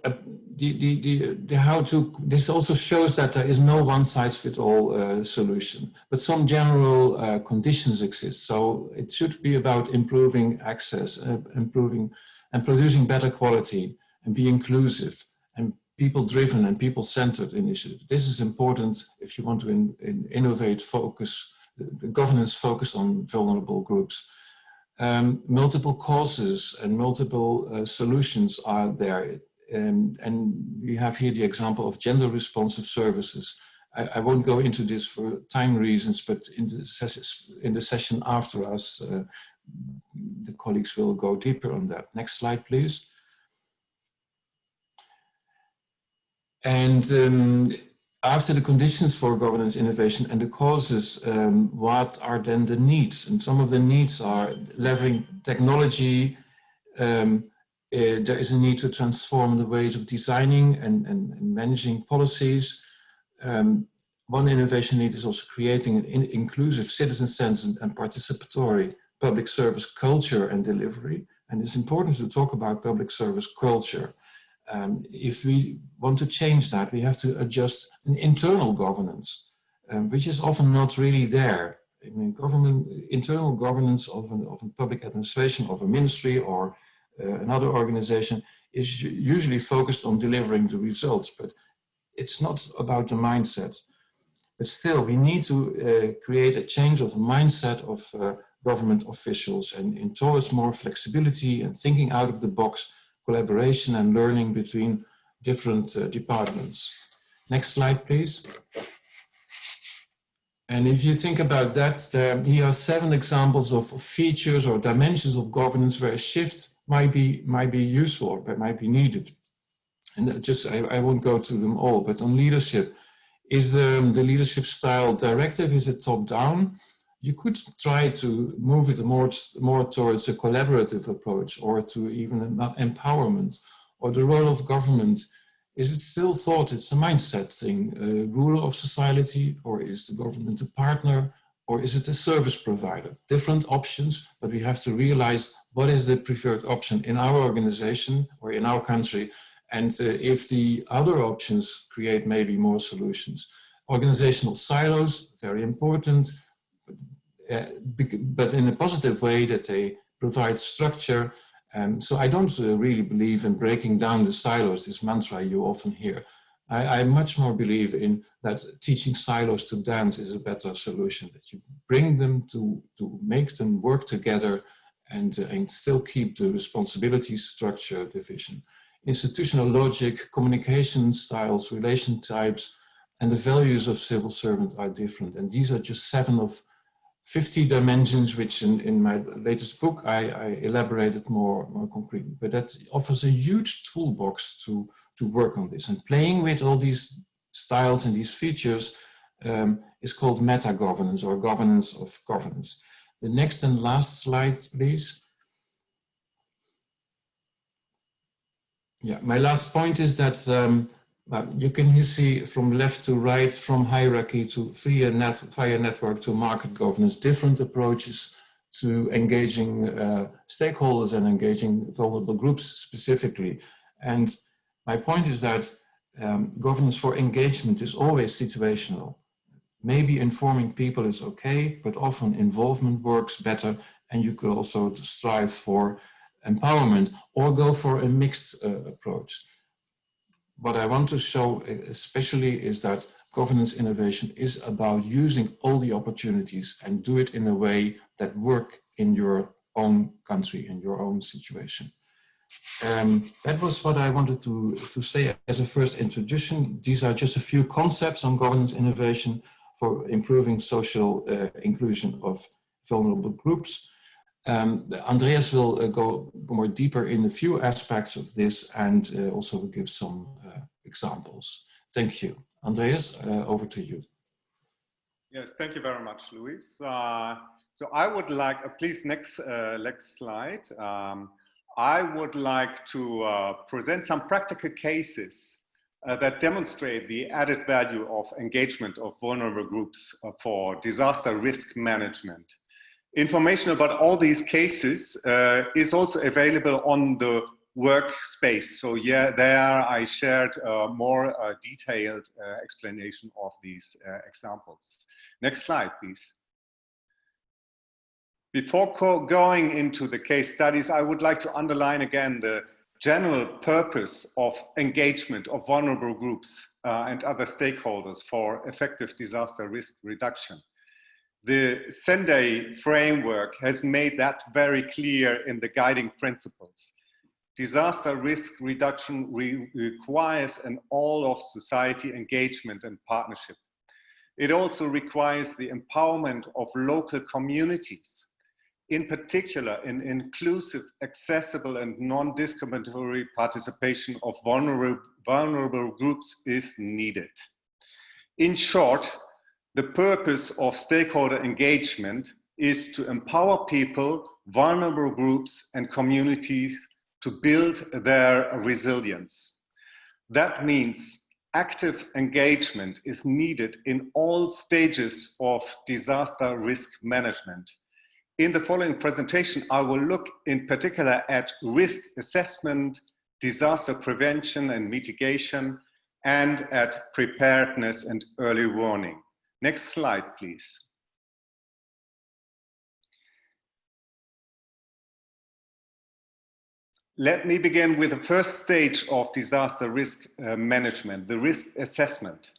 this also shows that there is no one-size-fits-all solution, but some general conditions exist. So it should be about improving access, improving and producing better quality, and be inclusive and people-driven and people-centered initiatives. This is important if you want to innovate, focus, governance focus on vulnerable groups. Multiple causes and multiple solutions are there. And we have here the example of gender responsive services. I won't go into this for time reasons, but in the session after us, the colleagues will go deeper on that. Next slide, please. And after the conditions for governance innovation and the causes, what are then the needs? And some of the needs are leveraging technology. There is a need to transform the ways of designing and managing policies. One innovation need is also creating an inclusive, citizen-centered and participatory public service culture and delivery. And it's important to talk about public service culture. If we want to change that, we have to adjust an internal governance, which is often not really there. I mean, internal governance of a public administration, of a ministry or another organization is usually focused on delivering the results, but it's not about the mindset. But still, we need to create a change of the mindset of government officials and towards more flexibility and thinking out of the box, collaboration and learning between different departments. Next slide, please. And if you think about that, here are 7 examples of features or dimensions of governance where a shift might be useful or might be needed. And I won't go through them all, but on leadership, is the leadership style directive, is it top down? You could try to move it more towards a collaborative approach or to even empowerment. Or the role of government, is it still thought it's a mindset thing, a ruler of society, or is the government a partner, or is it a service provider? Different options, but we have to realize what is the preferred option in our organization or in our country, and if the other options create maybe more solutions. Organizational silos, very important, but in a positive way that they provide structure. So I don't really believe in breaking down the silos, this mantra you often hear. I much more believe in that teaching silos to dance is a better solution, that you bring them to make them work together and still keep the responsibility structure division. Institutional logic, communication styles, relation types, and the values of civil servants are different. And these are just 7 of 50 dimensions, which in my latest book, I elaborated more concretely. But that offers a huge toolbox to work on this. And playing with all these styles and these features is called meta-governance or governance of governance. The next and last slide, please. Yeah, my last point is that you can see from left to right, from hierarchy to via network to market governance, different approaches to engaging stakeholders and engaging vulnerable groups specifically. And my point is that governance for engagement is always situational. Maybe informing people is okay, but often involvement works better, and you could also strive for empowerment or go for a mixed approach. What I want to show especially is that governance innovation is about using all the opportunities and do it in a way that work in your own country, in your own situation. That was what I wanted to say as a first introduction. These are just a few concepts on governance innovation for improving social inclusion of vulnerable groups. Andreas will go more deeper in a few aspects of this and also will give some examples. Thank you. Andreas, over to you. Yes, thank you very much, Luis. So I would like, please next slide. I would like to present some practical cases that demonstrate the added value of engagement of vulnerable groups for disaster risk management. Information about all these cases is also available on the workspace. So yeah, there I shared more detailed explanation of these examples. Next slide, please. Before going into the case studies, I would like to underline again the general purpose of engagement of vulnerable groups and other stakeholders for effective disaster risk reduction. The Sendai framework has made that very clear in the guiding principles. Disaster risk reduction requires an all of society engagement and partnership. It also requires the empowerment of local communities. In particular, an inclusive, accessible and non-discriminatory participation of vulnerable groups is needed. In short, the purpose of stakeholder engagement is to empower people, vulnerable groups and communities to build their resilience. That means active engagement is needed in all stages of disaster risk management. In the following presentation, I will look in particular at risk assessment, disaster prevention and mitigation, and at preparedness and early warning. Next slide, please. Let me begin with the first stage of disaster risk management, the risk assessment.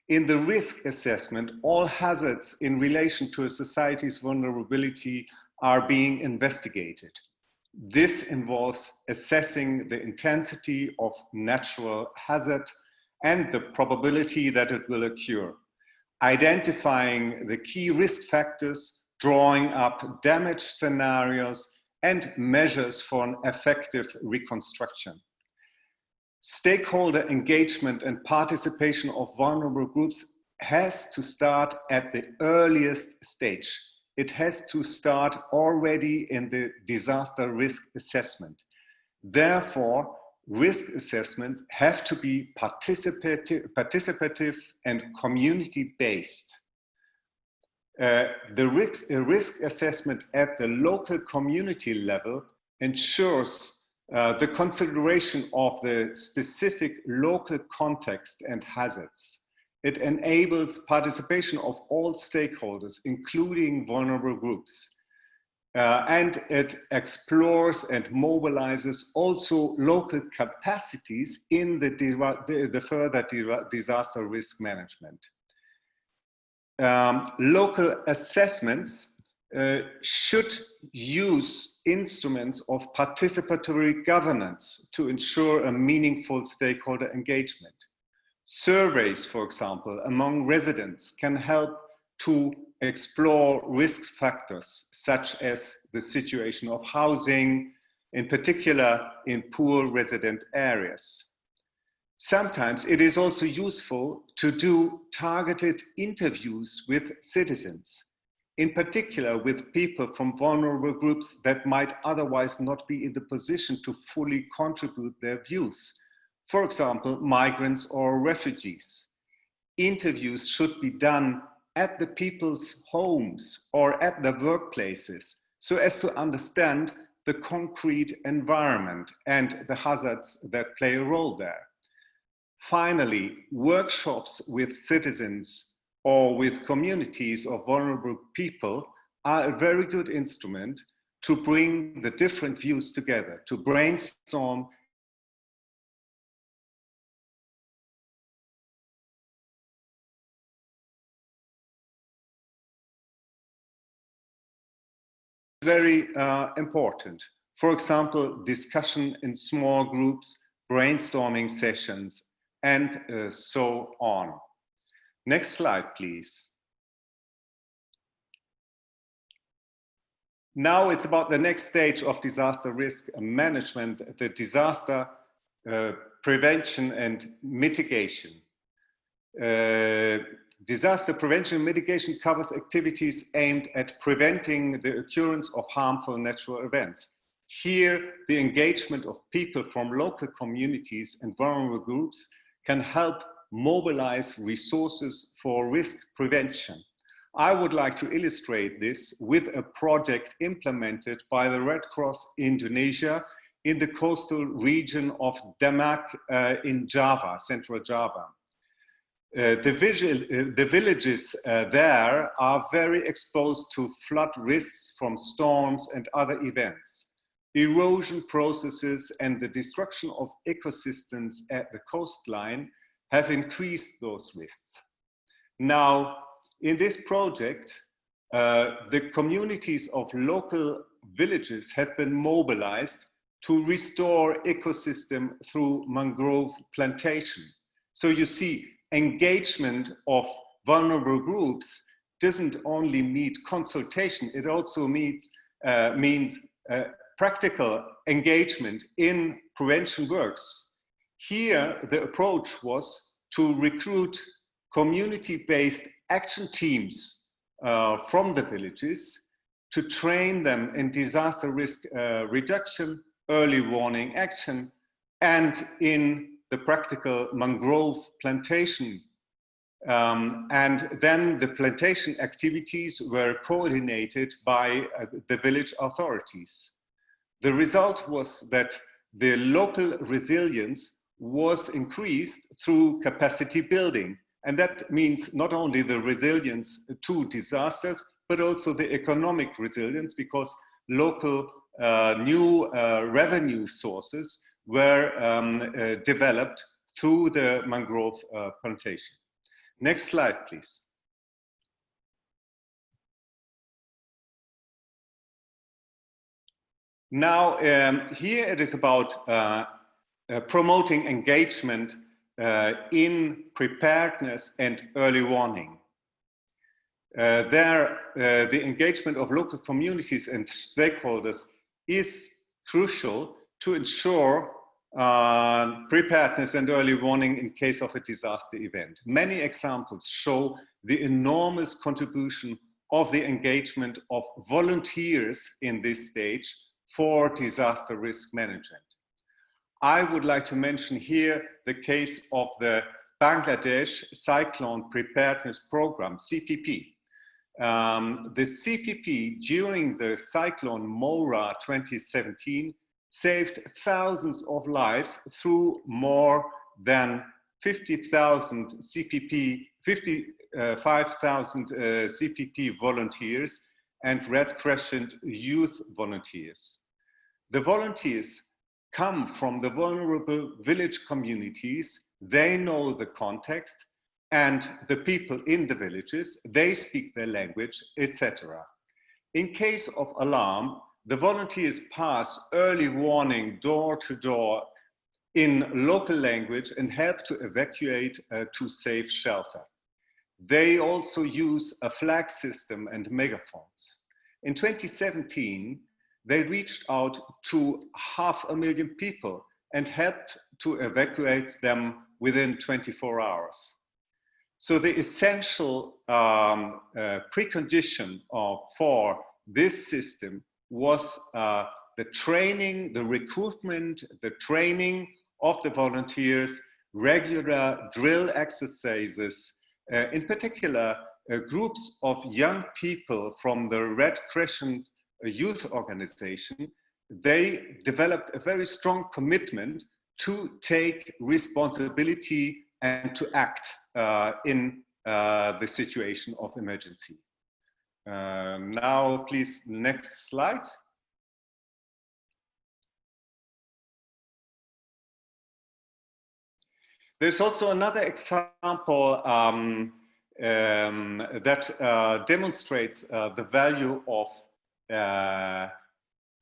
In the risk assessment, all hazards in relation to a society's vulnerability are being investigated. This involves assessing the intensity of natural hazard and the probability that it will occur, identifying the key risk factors, drawing up damage scenarios, and measures for an effective reconstruction. Stakeholder engagement and participation of vulnerable groups has to start at the earliest stage. It has to start already in the disaster risk assessment. Therefore, risk assessments have to be participative and community-based. The risk assessment at the local community level ensures the consideration of the specific local context and hazards. It enables participation of all stakeholders, including vulnerable groups. And it explores and mobilizes also local capacities in the further disaster risk management. Local assessments should use instruments of participatory governance to ensure a meaningful stakeholder engagement. Surveys, for example, among residents can help to explore risk factors such as the situation of housing, in particular in poor resident areas. Sometimes it is also useful to do targeted interviews with citizens, in particular with people from vulnerable groups that might otherwise not be in the position to fully contribute their views. For example, migrants or refugees. Interviews should be done at the people's homes or at their workplaces so as to understand the concrete environment and the hazards that play a role there. Finally, workshops with citizens or with communities of vulnerable people are a very good instrument to bring the different views together, to brainstorm very important. For example, discussion in small groups, brainstorming sessions, and so on. Next slide, please. Now it's about the next stage of disaster risk management, the disaster prevention and mitigation. Disaster prevention and mitigation covers activities aimed at preventing the occurrence of harmful natural events. Here, the engagement of people from local communities and vulnerable groups can help mobilize resources for risk prevention. I would like to illustrate this with a project implemented by the Red Cross Indonesia in the coastal region of Demak in Java, Central Java. The villages there are very exposed to flood risks from storms and other events. Erosion processes and the destruction of ecosystems at the coastline have increased those risks. Now, in this project, the communities of local villages have been mobilized to restore ecosystem through mangrove plantation. So you see, engagement of vulnerable groups doesn't only mean consultation, it also means practical engagement in prevention works. Here, the approach was to recruit community-based action teams from the villages to train them in disaster risk reduction, early warning action, and in the practical mangrove plantation. And then the plantation activities were coordinated by the village authorities. The result was that the local resilience was increased through capacity building. And that means not only the resilience to disasters, but also the economic resilience, because local new revenue sources were developed through the mangrove plantation. Next slide, please. Now, here it is about promoting engagement in preparedness and early warning. The engagement of local communities and stakeholders is crucial to ensure preparedness and early warning in case of a disaster event. Many examples show the enormous contribution of the engagement of volunteers in this stage for disaster risk management. I would like to mention here the case of the Bangladesh Cyclone Preparedness Program, CPP. The CPP during the cyclone Mora 2017 saved thousands of lives through more than 50,000 CPP, 55,000 CPP volunteers and Red Crescent youth volunteers. The volunteers come from the vulnerable village communities. They know the context and the people in the villages, they speak their language, etc. In case of alarm, the volunteers pass early warning door to door in local language and help to evacuate to safe shelter. They also use a flag system and megaphones. In 2017, they reached out to 500,000 people and helped to evacuate them within 24 hours. So the essential precondition for this system was the training, the recruitment, the training of the volunteers, regular drill exercises, in particular, groups of young people from the Red Crescent youth organization. They developed a very strong commitment to take responsibility and to act in the situation of emergency. Now, please, next slide. There's also another example that demonstrates the value of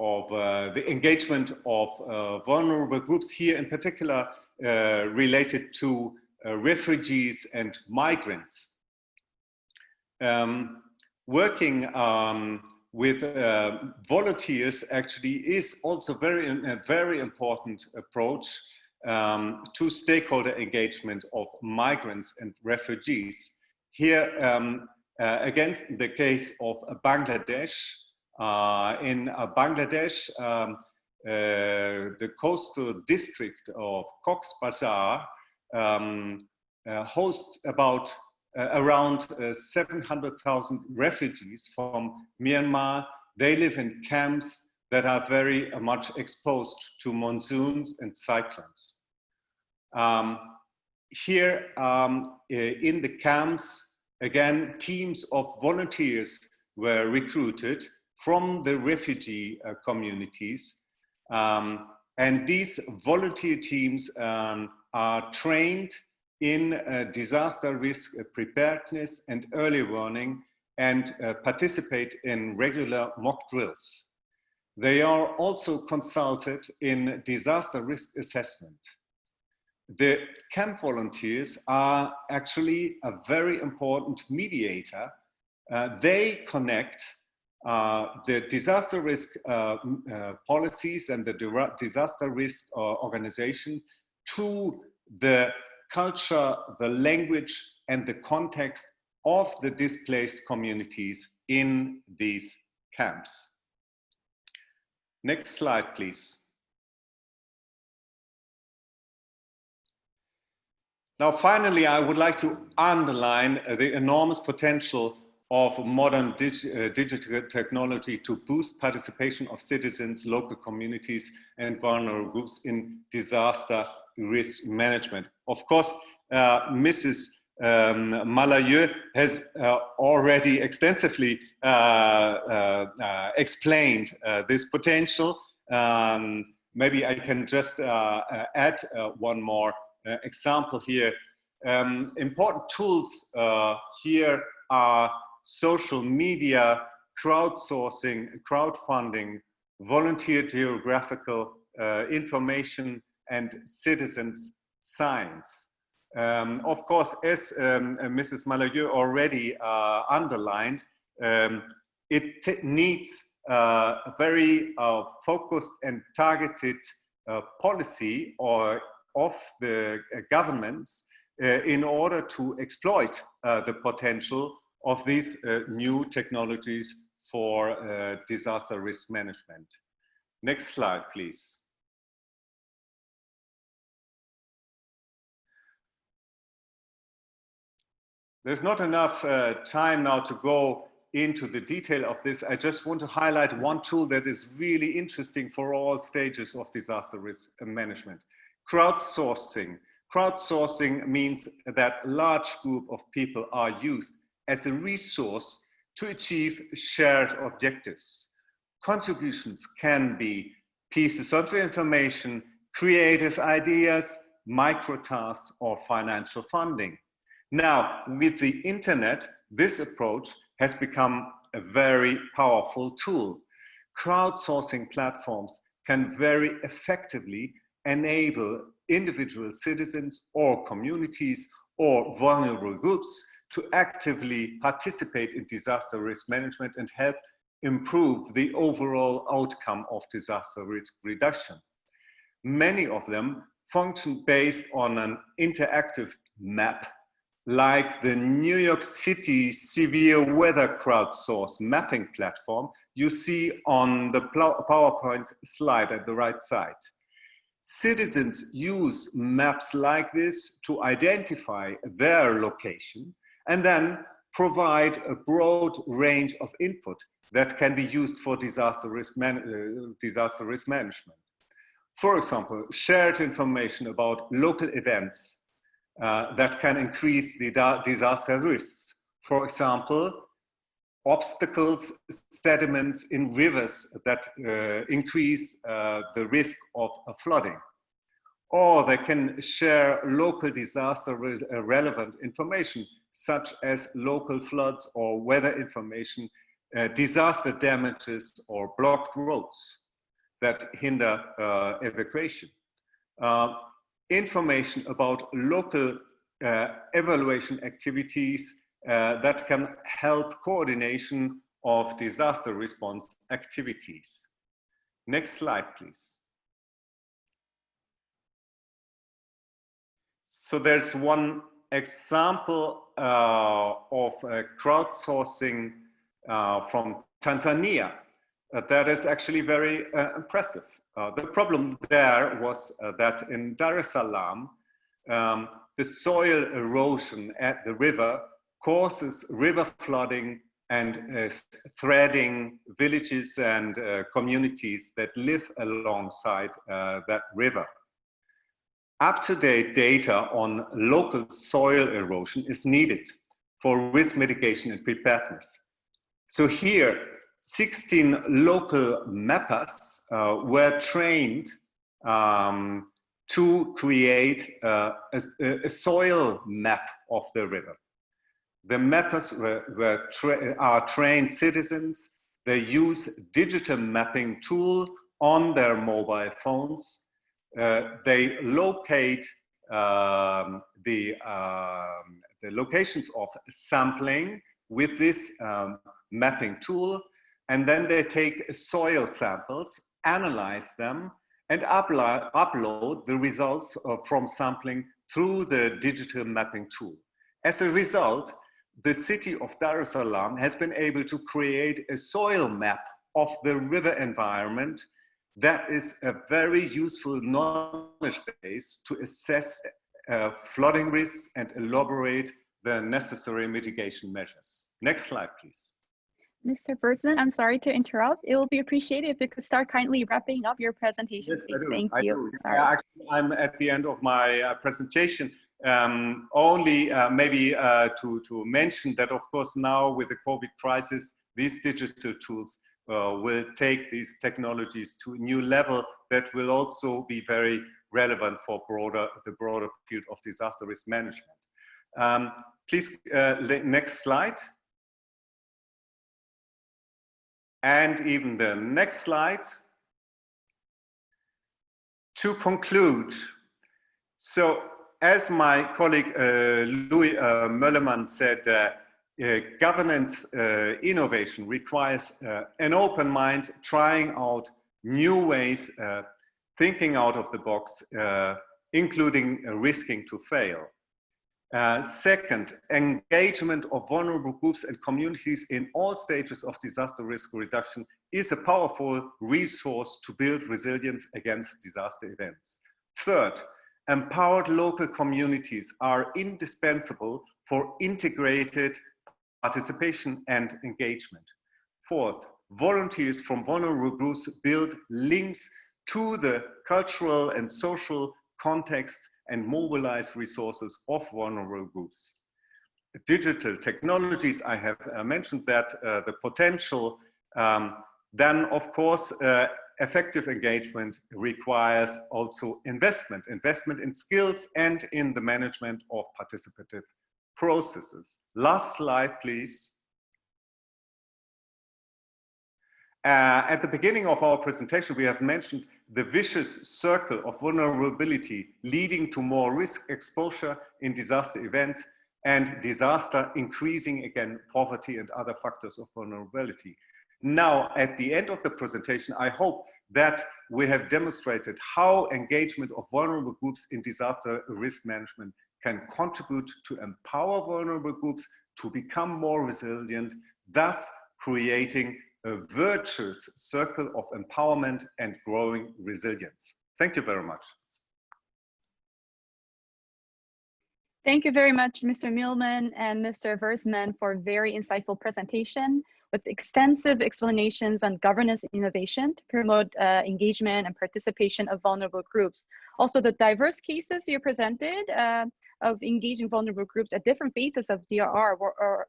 the engagement of vulnerable groups here, in particular related to refugees and migrants. Working with volunteers actually is also a very important approach to stakeholder engagement of migrants and refugees. Here, again, the case of Bangladesh. In Bangladesh, the coastal district of Cox's Bazar hosts about around 700,000 refugees from Myanmar. They live in camps that are very much exposed to monsoons and cyclones. Here in the camps, again, teams of volunteers were recruited from the refugee communities. And these volunteer teams are trained in disaster risk preparedness and early warning, and participate in regular mock drills. They are also consulted in disaster risk assessment. The camp volunteers are actually a very important mediator. They connect the disaster risk policies and the disaster risk organization to the culture, the language, and the context of the displaced communities in these camps. Next slide, please. Now, finally, I would like to underline the enormous potential of modern digital technology to boost participation of citizens, local communities, and vulnerable groups in disaster risk management. Of course, Mrs. Mallieu has already extensively explained this potential. Maybe I can just add one more example here. Important tools here are social media, crowdsourcing, crowdfunding, volunteer geographical information, and citizens science. Of course, as Mrs. Mallieu already underlined, it needs a very focused and targeted policy of the governments in order to exploit the potential of these new technologies for disaster risk management. Next slide, please. There's not enough time now to go into the detail of this. I just want to highlight one tool that is really interesting for all stages of disaster risk management. Crowdsourcing. Crowdsourcing means that a large group of people are used as a resource to achieve shared objectives. Contributions can be pieces of information, creative ideas, micro-tasks, or financial funding. Now, with the internet, this approach has become a very powerful tool. Crowdsourcing platforms can very effectively enable individual citizens or communities or vulnerable groups to actively participate in disaster risk management and help improve the overall outcome of disaster risk reduction. Many of them function based on an interactive map, like the New York City severe weather crowdsource mapping platform you see on the PowerPoint slide at the right side. Citizens use maps like this to identify their location and then provide a broad range of input that can be used for disaster risk management. For example, shared information about local events that can increase the disaster risks. For example, obstacles, sediments in rivers that increase the risk of flooding. Or they can share local disaster relevant information, such as local floods or weather information, disaster damages or blocked roads. that hinder evacuation. Information about local evaluation activities that can help coordination of disaster response activities. Next slide, please. So there's one example of crowdsourcing from Tanzania that is actually very impressive. The problem there was that in Dar es Salaam, the soil erosion at the river causes river flooding and threatening villages and communities that live alongside that river. Up-to-date data on local soil erosion is needed for risk mitigation and preparedness. So here, 16 local mappers were trained to create a soil map of the river. The mappers are trained citizens. They use digital mapping tool on their mobile phones. They locate the locations of sampling with this mapping tool, and then they take soil samples, analyze them, and upload the results from sampling through the digital mapping tool. As a result, the city of Dar es Salaam has been able to create a soil map of the river environment that is a very useful knowledge base to assess flooding risks and elaborate the necessary mitigation measures. Next slide, please. Mr. Versman, I'm sorry to interrupt. It will be appreciated if you could start kindly wrapping up your presentation. Yes, please. I do. Thank I you. do. Actually, I'm at the end of my presentation. Only maybe to mention that, of course, now with the COVID crisis, these digital tools will take these technologies to a new level that will also be very relevant for the broader field of disaster risk management. Please, next slide. And even the next slide. To conclude, so as my colleague Louis Möllermann said, governance innovation requires an open mind, trying out new ways, thinking out of the box, including risking to fail. Second, engagement of vulnerable groups and communities in all stages of disaster risk reduction is a powerful resource to build resilience against disaster events. Third, empowered local communities are indispensable for integrated participation and engagement. Fourth, volunteers from vulnerable groups build links to the cultural and social context and mobilize resources of vulnerable groups. Digital technologies, I have mentioned that, the potential, then of course, effective engagement requires also investment in skills and in the management of participative processes. Last slide, please. At the beginning of our presentation, we have mentioned the vicious circle of vulnerability leading to more risk exposure in disaster events and disaster increasing again poverty and other factors of vulnerability. Now, at the end of the presentation, I hope that we have demonstrated how engagement of vulnerable groups in disaster risk management can contribute to empower vulnerable groups to become more resilient, thus creating a virtuous circle of empowerment and growing resilience. Thank you very much. Thank you very much, Mr. Mielman and Mr. Versman, for a very insightful presentation with extensive explanations on governance innovation to promote engagement and participation of vulnerable groups. Also, the diverse cases you presented of engaging vulnerable groups at different phases of DRR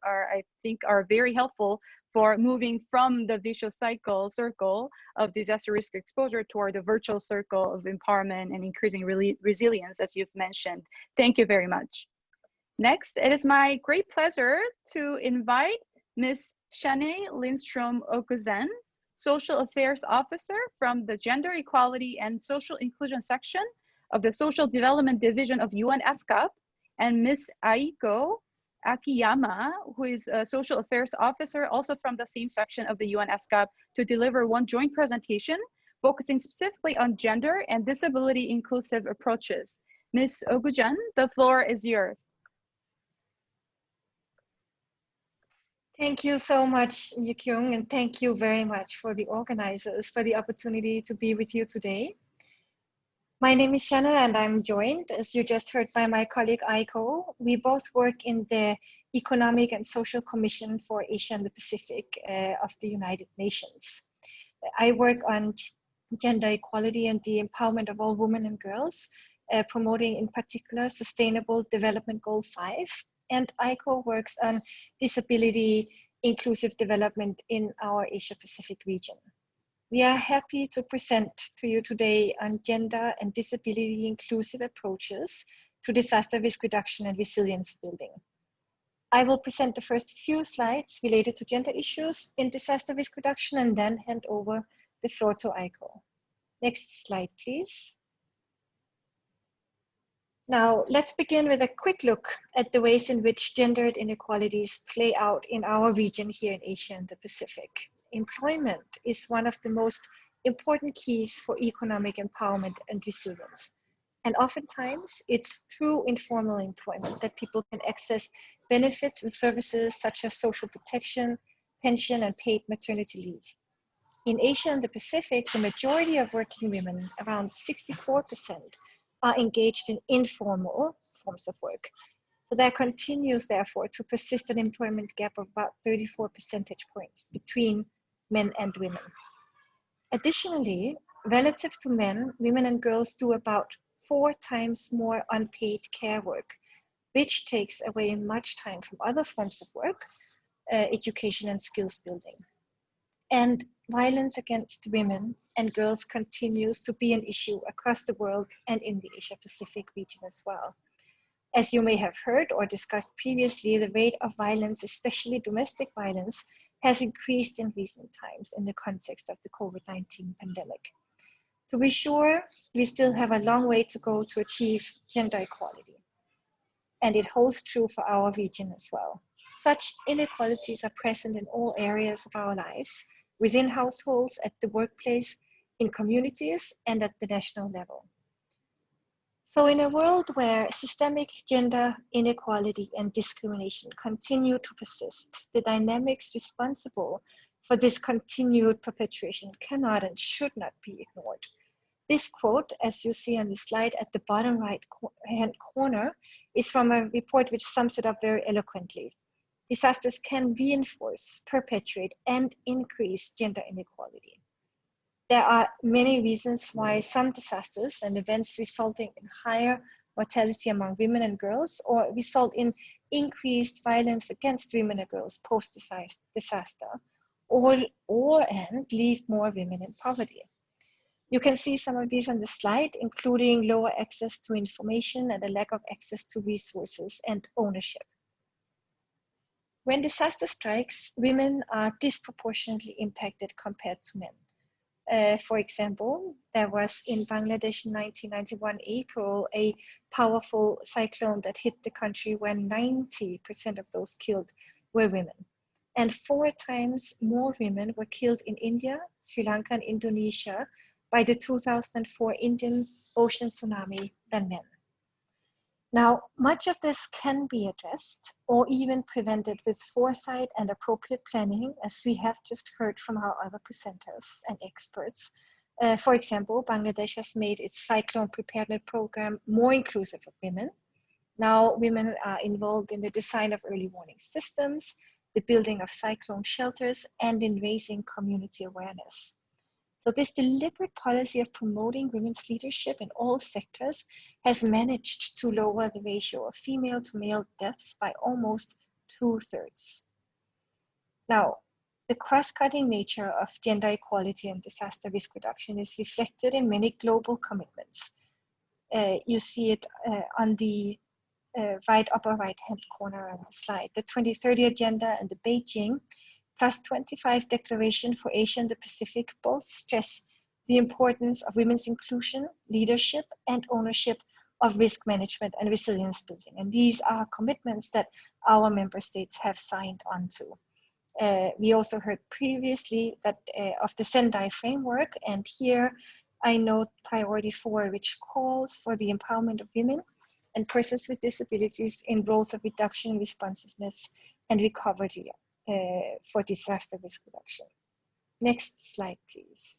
I think are very helpful for moving from the vicious circle of disaster risk exposure toward the virtual circle of empowerment and increasing resilience, as you've mentioned. Thank you very much. Next, it is my great pleasure to invite Ms. Shanae Lindstrom Okuzen Social Affairs Officer from the Gender Equality and Social Inclusion section of the Social Development Division of UNESCOP, and Ms. Aiko Akiyama, who is a Social Affairs Officer also from the same section of the UNESCOP, to deliver one joint presentation focusing specifically on gender and disability inclusive approaches. Ms. Ogujan, the floor is yours. Thank you so much, Yukyung, and thank you very much for the organizers for the opportunity to be with you today. My name is Shanna, and I'm joined, as you just heard, by my colleague Aiko. We both work in the Economic and Social Commission for Asia and the Pacific of the United Nations. I work on gender equality and the empowerment of all women and girls, promoting in particular Sustainable Development Goal 5. And Aiko works on disability inclusive development in our Asia Pacific region. We are happy to present to you today on gender and disability inclusive approaches to disaster risk reduction and resilience building. I will present the first few slides related to gender issues in disaster risk reduction and then hand over the floor to Aiko. Next slide, please. Now, let's begin with a quick look at the ways in which gendered inequalities play out in our region here in Asia and the Pacific. Employment is one of the most important keys for economic empowerment and resilience. And oftentimes, it's through informal employment that people can access benefits and services such as social protection, pension, and paid maternity leave. In Asia and the Pacific, the majority of working women, around 64%, are engaged in informal forms of work. So there continues, therefore, to persist an employment gap of about 34 percentage points between men and women. Additionally, relative to men, women and girls do about 4 times more unpaid care work, which takes away much time from other forms of work, education and skills building. And violence against women and girls continues to be an issue across the world and in the Asia Pacific region as well. As you may have heard or discussed previously, the rate of violence, especially domestic violence, has increased in recent times in the context of the COVID-19 pandemic. To be sure, we still have a long way to go to achieve gender equality. And it holds true for our region as well. Such inequalities are present in all areas of our lives, within households, at the workplace, in communities, and at the national level. So in a world where systemic gender inequality and discrimination continue to persist, the dynamics responsible for this continued perpetuation cannot and should not be ignored. This quote, as you see on the slide at the bottom right hand corner, is from a report which sums it up very eloquently. Disasters can reinforce, perpetuate, and increase gender inequality. There are many reasons why some disasters and events resulting in higher mortality among women and girls or result in increased violence against women and girls post-disaster or leave more women in poverty. You can see some of these on the slide, including lower access to information and a lack of access to resources and ownership. When disaster strikes, women are disproportionately impacted compared to men. For example, there was in Bangladesh in 1991 April a powerful cyclone that hit the country where 90% of those killed were women. And 4 times more women were killed in India, Sri Lanka, and Indonesia by the 2004 Indian Ocean tsunami than men. Now, much of this can be addressed or even prevented with foresight and appropriate planning, as we have just heard from our other presenters and experts. For example, Bangladesh has made its cyclone preparedness program more inclusive of women. Now, women are involved in the design of early warning systems, the building of cyclone shelters, and in raising community awareness. So this deliberate policy of promoting women's leadership in all sectors has managed to lower the ratio of female to male deaths by almost 2/3. Now, the cross-cutting nature of gender equality and disaster risk reduction is reflected in many global commitments. You see it on the upper right-hand corner on the slide. The 2030 Agenda and the Beijing +25 Declaration for Asia and the Pacific both stress the importance of women's inclusion, leadership, and ownership of risk management and resilience building. And these are commitments that our member states have signed on to. We also heard previously that of the Sendai framework, and here I note priority 4, which calls for the empowerment of women and persons with disabilities in roles of reduction, responsiveness, and recovery for disaster risk reduction. Next slide, please.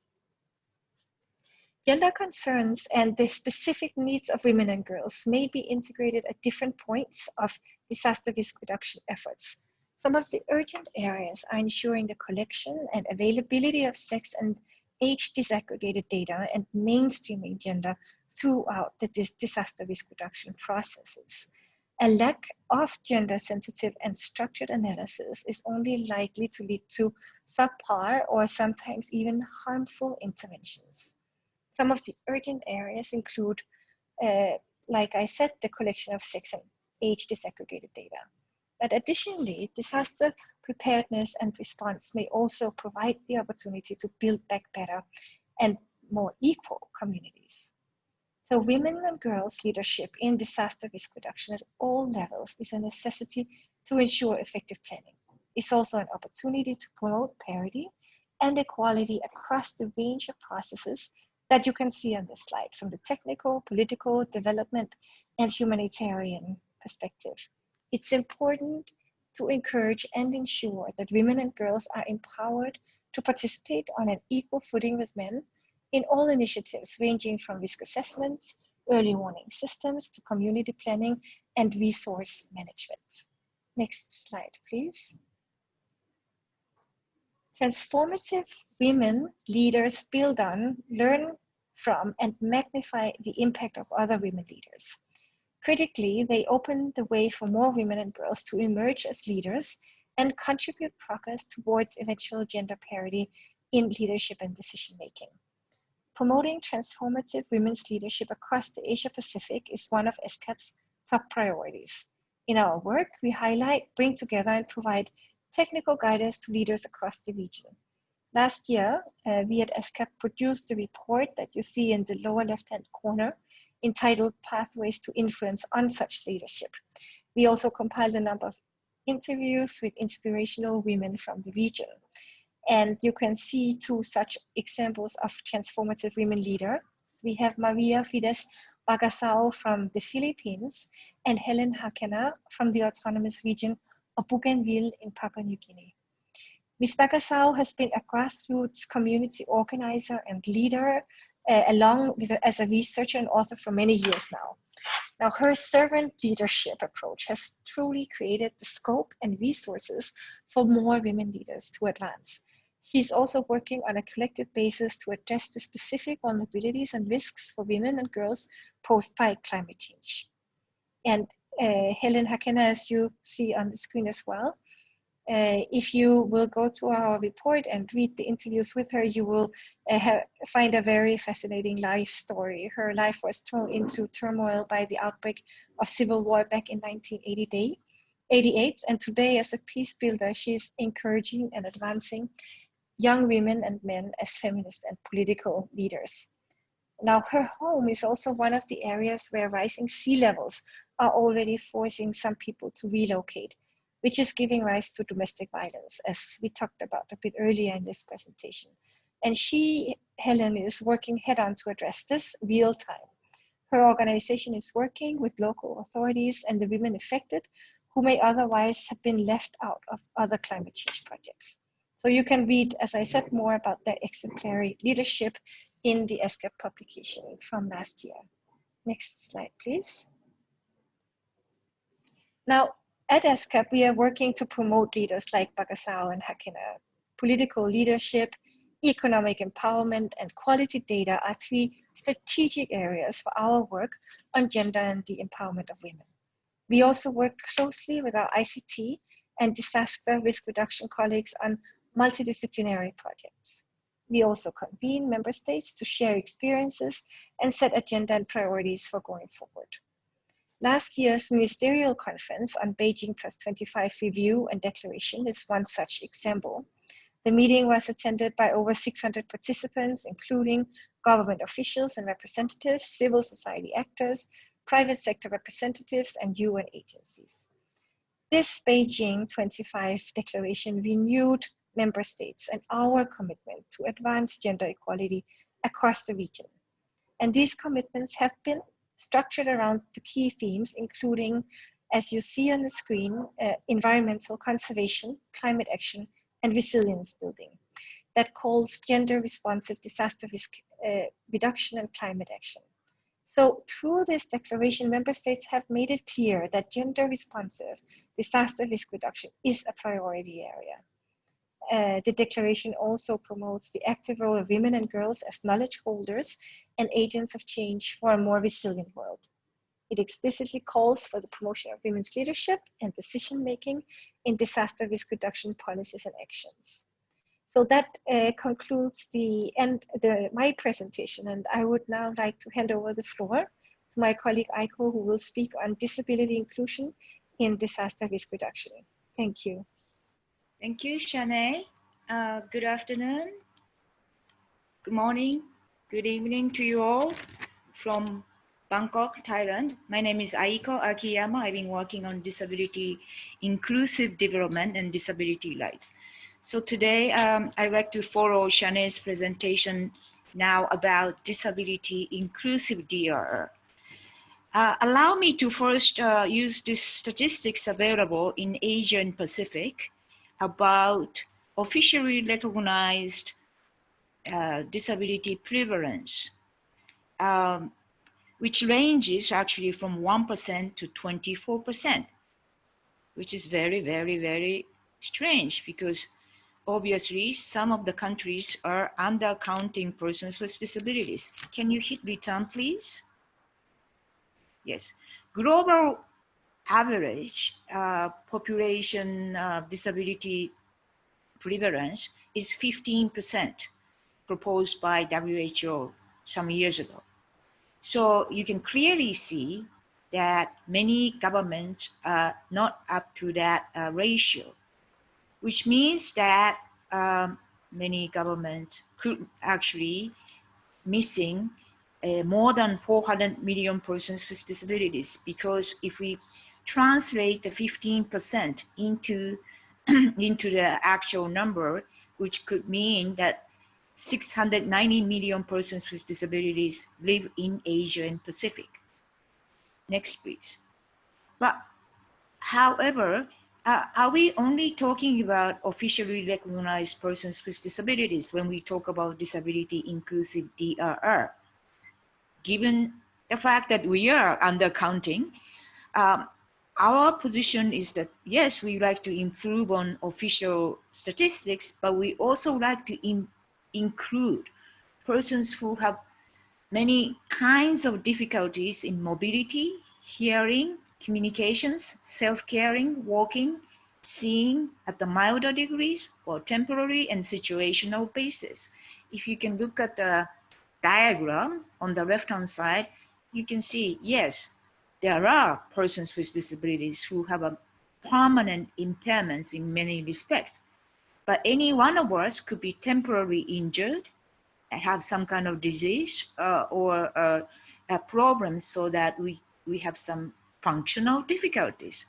Gender concerns and the specific needs of women and girls may be integrated at different points of disaster risk reduction efforts. Some of the urgent areas are ensuring the collection and availability of sex and age disaggregated data and mainstreaming gender throughout the disaster risk reduction processes. A lack of gender-sensitive and structured analysis is only likely to lead to subpar or sometimes even harmful interventions. Some of the urgent areas include, like I said, the collection of sex and age disaggregated data. But additionally, disaster preparedness and response may also provide the opportunity to build back better and more equal communities. So women and girls leadership in disaster risk reduction at all levels is a necessity to ensure effective planning. It's also an opportunity to promote parity and equality across the range of processes that you can see on this slide, from the technical, political, development, and humanitarian perspective. It's important to encourage and ensure that women and girls are empowered to participate on an equal footing with men in all initiatives ranging from risk assessments, early warning systems, to community planning and resource management. Next slide, please. Transformative women leaders build on, learn from, and magnify the impact of other women leaders. Critically, they open the way for more women and girls to emerge as leaders and contribute progress towards eventual gender parity in leadership and decision-making. Promoting transformative women's leadership across the Asia-Pacific is one of ESCAP's top priorities. In our work, we highlight, bring together, and provide technical guidance to leaders across the region. Last year, we at ESCAP produced the report that you see in the lower left-hand corner, entitled Pathways to Influence on Such Leadership. We also compiled a number of interviews with inspirational women from the region. And you can see two such examples of transformative women leaders. We have Maria Fides Bagasao from the Philippines and Helen Hakena from the autonomous region of Bougainville in Papua New Guinea. Ms. Bagasao has been a grassroots community organizer and leader, along with as a researcher and author for many years now. Now, her servant leadership approach has truly created the scope and resources for more women leaders to advance. She's also working on a collective basis to address the specific vulnerabilities and risks for women and girls posed by climate change. And Helen Hakena, as you see on the screen as well, if you will go to our report and read the interviews with her, you will find a very fascinating life story. Her life was thrown into turmoil by the outbreak of civil war back in 1988, and today as a peace builder, she's encouraging and advancing young women and men as feminist and political leaders. Now, her home is also one of the areas where rising sea levels are already forcing some people to relocate, which is giving rise to domestic violence, as we talked about a bit earlier in this presentation. And she, Helen, is working head-on to address this real time. Her organization is working with local authorities and the women affected who may otherwise have been left out of other climate change projects. So you can read, as I said, more about their exemplary leadership in the ESCAP publication from last year. Next slide, please. Now, at ESCAP, we are working to promote leaders like Bagasao and Hakena. Political leadership, economic empowerment, and quality data are three strategic areas for our work on gender and the empowerment of women. We also work closely with our ICT and disaster risk reduction colleagues on multidisciplinary projects. We also convene member states to share experiences and set agenda and priorities for going forward. Last year's ministerial conference on Beijing +25 review and declaration is one such example. The meeting was attended by over 600 participants, including government officials and representatives, civil society actors, private sector representatives, and UN agencies. This Beijing 25 declaration renewed member states and our commitment to advance gender equality across the region. And these commitments have been structured around the key themes, including, as you see on the screen, environmental conservation, climate action, and resilience building that calls gender responsive disaster risk reduction and climate action. So through this declaration, member states have made it clear that gender responsive disaster risk reduction is a priority area. The declaration also promotes the active role of women and girls as knowledge holders and agents of change for a more resilient world. It explicitly calls for the promotion of women's leadership and decision-making in disaster risk reduction policies and actions. So that concludes my presentation, and I would now like to hand over the floor to my colleague Aiko, who will speak on disability inclusion in disaster risk reduction. Thank you. Thank you, Shanae. Good afternoon, good morning, good evening to you all from Bangkok, Thailand. My name is Aiko Akiyama. I've been working on disability inclusive development and disability rights. So today, I'd like to follow Shanae's presentation now about disability inclusive DRR. Allow me to first use the statistics available in Asia and Pacific about officially recognized disability prevalence, which ranges actually from 1% to 24%, which is very, very, very strange because obviously some of the countries are undercounting persons with disabilities. Can you hit return, please? Yes. Global average population disability prevalence is 15% proposed by WHO some years ago. So you can clearly see that many governments are not up to that ratio, which means that many governments could actually missing more than 400 million persons with disabilities, because if we translate the 15% into the actual number, which could mean that 690 million persons with disabilities live in Asia and Pacific. Next, please. But however, are we only talking about officially recognized persons with disabilities when we talk about disability inclusive DRR? Given the fact that we are undercounting, our position is that, yes, we like to improve on official statistics, but we also like to include persons who have many kinds of difficulties in mobility, hearing, communications, self-caring, walking, seeing at the milder degrees or temporary and situational basis. If you can look at the diagram on the left-hand side, you can see, yes, there are persons with disabilities who have a permanent impairments in many respects. But any one of us could be temporarily injured, have some kind of disease or a problem so that we have some functional difficulties.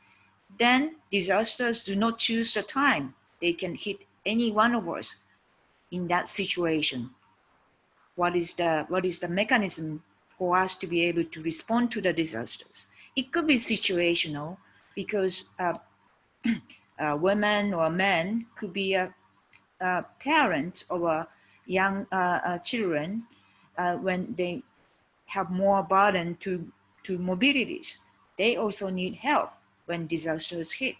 Then disasters do not choose the time. They can hit any one of us in that situation. What is the mechanism for us to be able to respond to the disasters? It could be situational because women or men could be parents of young children when they have more burden to mobilities. They also need help when disasters hit.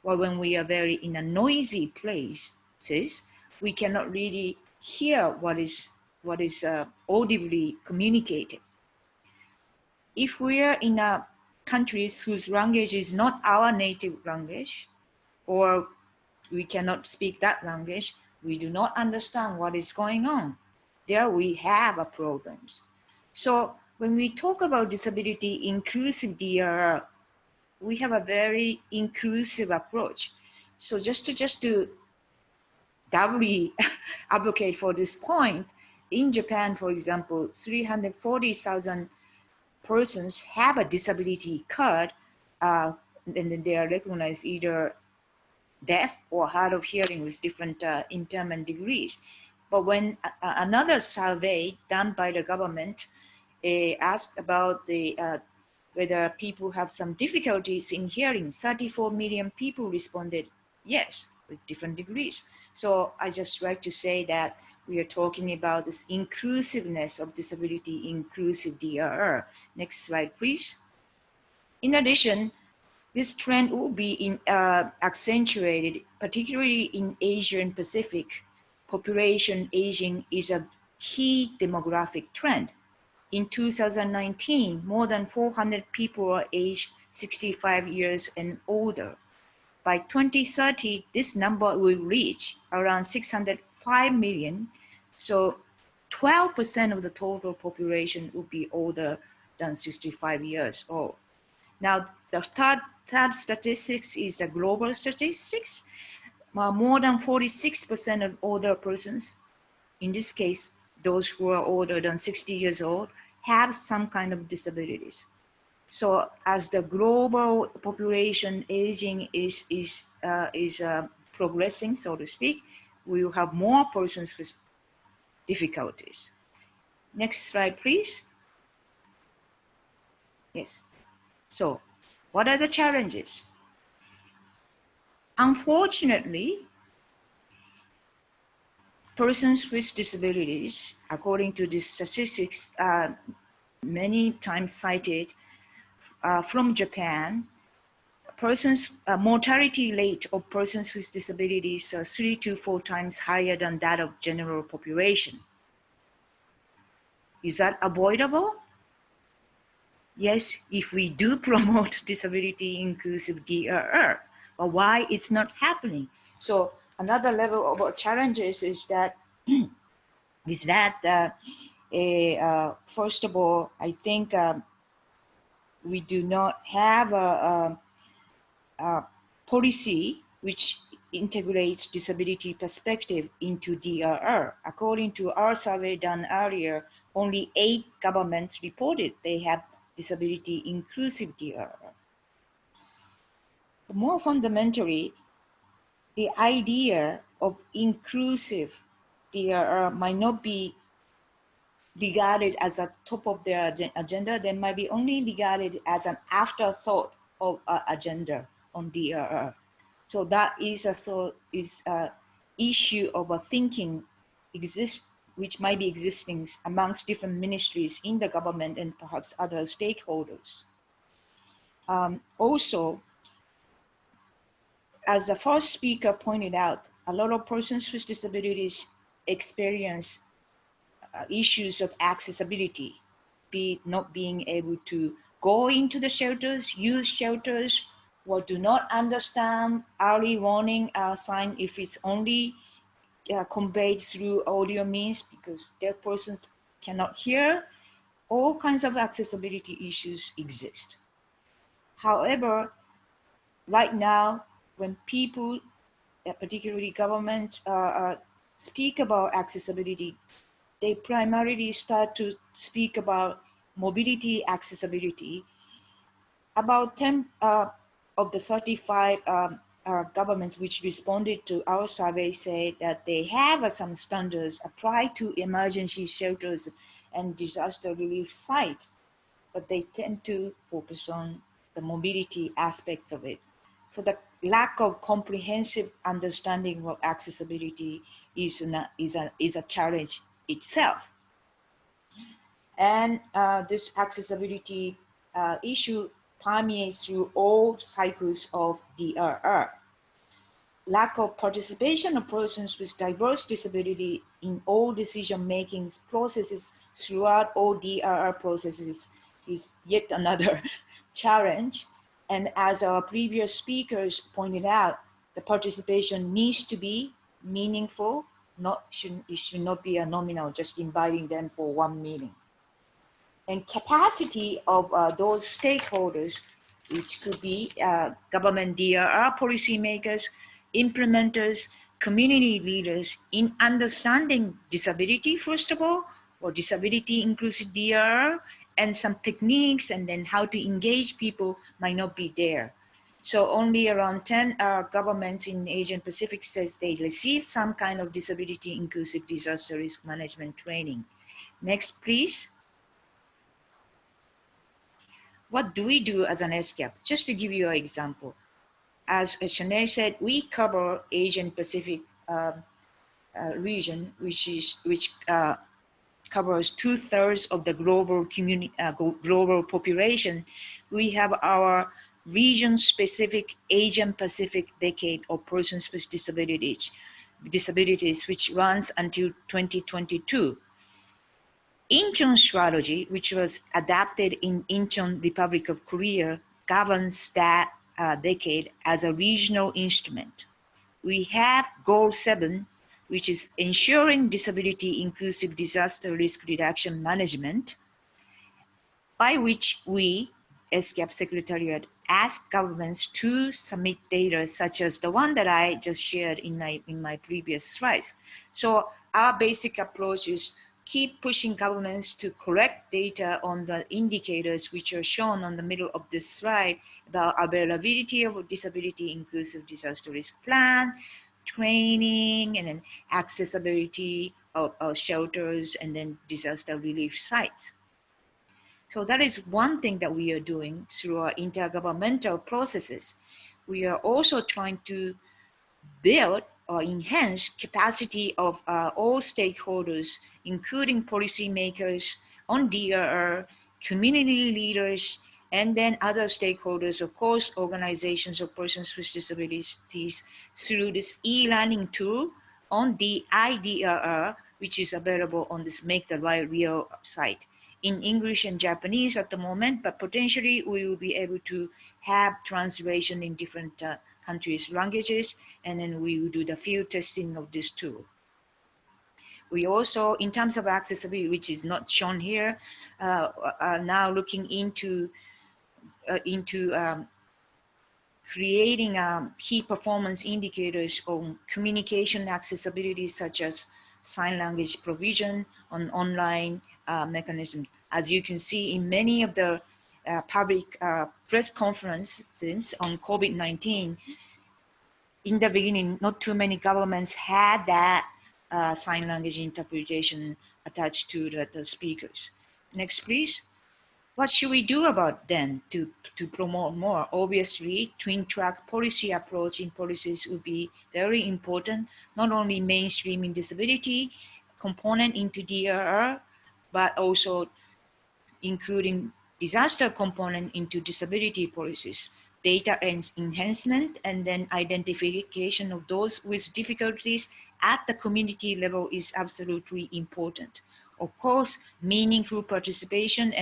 Or when we are very in a noisy places, we cannot really hear what is audibly communicated. If we are in countries whose language is not our native language, or we cannot speak that language, we do not understand what is going on. There we have problems. So when we talk about disability inclusive DRR, we have a very inclusive approach. So just to doubly advocate for this point. In Japan, for example, 340,000 persons have a disability card, and then they are recognized either deaf or hard of hearing with different impairment degrees. But when another survey done by the government asked about the whether people have some difficulties in hearing, 34 million people responded yes, with different degrees. So I just like to say that we are talking about this inclusiveness of disability, inclusive DRR. Next slide, please. In addition, this trend will be accentuated, particularly in Asia and Pacific. Population aging is a key demographic trend. In 2019, more than 400 people are aged 65 years and older. By 2030, this number will reach around 605 million. So 12% of the total population will be older than 65 years old. Now, the third statistics is a global statistics. More than 46% of older persons, in this case, those who are older than 60 years old, have some kind of disabilities. So as the global population aging is progressing, so to speak, we will have more persons with difficulties. Next slide, please. Yes. So what are the challenges? Unfortunately, persons with disabilities, according to the statistics many times cited from Japan, mortality rate of persons with disabilities are 3 to 4 times higher than that of general population. Is that avoidable? Yes, if we do promote disability inclusive DRR, but why it's not happening? So another level of challenges is that, first of all, I think we do not have a policy which integrates disability perspective into DRR. According to our survey done earlier, only 8 governments reported they have disability inclusive DRR. More fundamentally, the idea of inclusive DRR might not be regarded as a top of their agenda. They might be only regarded as an afterthought of an agenda on DRR. So that is a issue of a thinking which might be existing amongst different ministries in the government and perhaps other stakeholders. Also, as the first speaker pointed out, a lot of persons with disabilities experience issues of accessibility, be not being able to go into the shelters, use shelters, or do not understand early warning sign if it's only conveyed through audio means because their persons cannot hear. All kinds of accessibility issues exist. However, right now, when people, particularly government, speak about accessibility, they primarily start to speak about mobility accessibility. About 10 of the 35 governments which responded to our survey say that they have some standards applied to emergency shelters and disaster relief sites, but they tend to focus on the mobility aspects of it. So the lack of comprehensive understanding of accessibility is a challenge itself. And this accessibility issue permeates through all cycles of DRR. Lack of participation of persons with diverse disability in all decision-making processes throughout all DRR processes is yet another challenge. And as our previous speakers pointed out, the participation needs to be meaningful. It should not be a nominal, just inviting them for one meeting. And capacity of those stakeholders, which could be government DRR policymakers, implementers, community leaders in understanding disability, first of all, or disability inclusive DRR, and some techniques, and then how to engage people might not be there. So only around 10 governments in Asian Pacific says they receive some kind of disability inclusive disaster risk management training. Next, please. What do we do as an SCAP? Just to give you an example. As Shanae said, we cover Asian Pacific region, which covers 2/3 of the global community, global population. We have our region-specific Asian Pacific decade of persons with disabilities, which runs until 2022. Incheon strategy, which was adapted in Incheon, Republic of Korea, governs that decade as a regional instrument. We have Goal 7, which is ensuring disability inclusive disaster risk reduction management, by which we, SCAP Secretariat, ask governments to submit data such as the one that I just shared in my previous slides. So our basic approach is keep pushing governments to collect data on the indicators which are shown on the middle of this slide about availability of a disability inclusive disaster risk plan, training, and then accessibility of shelters, and then disaster relief sites. So that is one thing that we are doing through our intergovernmental processes. We are also trying to build or enhance capacity of all stakeholders, including policymakers on DRR, community leaders, and then other stakeholders, of course, organizations of persons with disabilities, through this e-learning tool on the DPIDG, which is available on this Make the Right Real site in English and Japanese at the moment, but potentially we will be able to have translation in different countries' languages, and then we will do the field testing of this tool. We also, in terms of accessibility, which is not shown here, are now looking into creating key performance indicators on communication accessibility, such as sign language provision on online mechanisms. As you can see in many of the public press conferences on COVID-19, in the beginning, not too many governments had that sign language interpretation attached to the speakers. Next, please. What should we do about then to promote more? Obviously, twin track policy approach in policies would be very important, not only mainstreaming disability component into DRR, but also including disaster component into disability policies, data enhancement, and then identification of those with difficulties at the community level is absolutely important. Of course, meaningful participation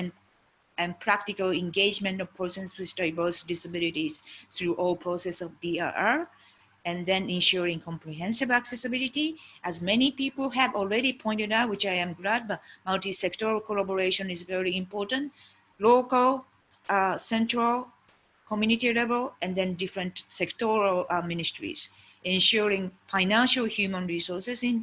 and practical engagement of persons with diverse disabilities through all process of DRR, and then ensuring comprehensive accessibility. As many people have already pointed out, which I am glad, but multi-sectoral collaboration is very important. Local, central, community level, and then different sectoral ministries. Ensuring financial human resources in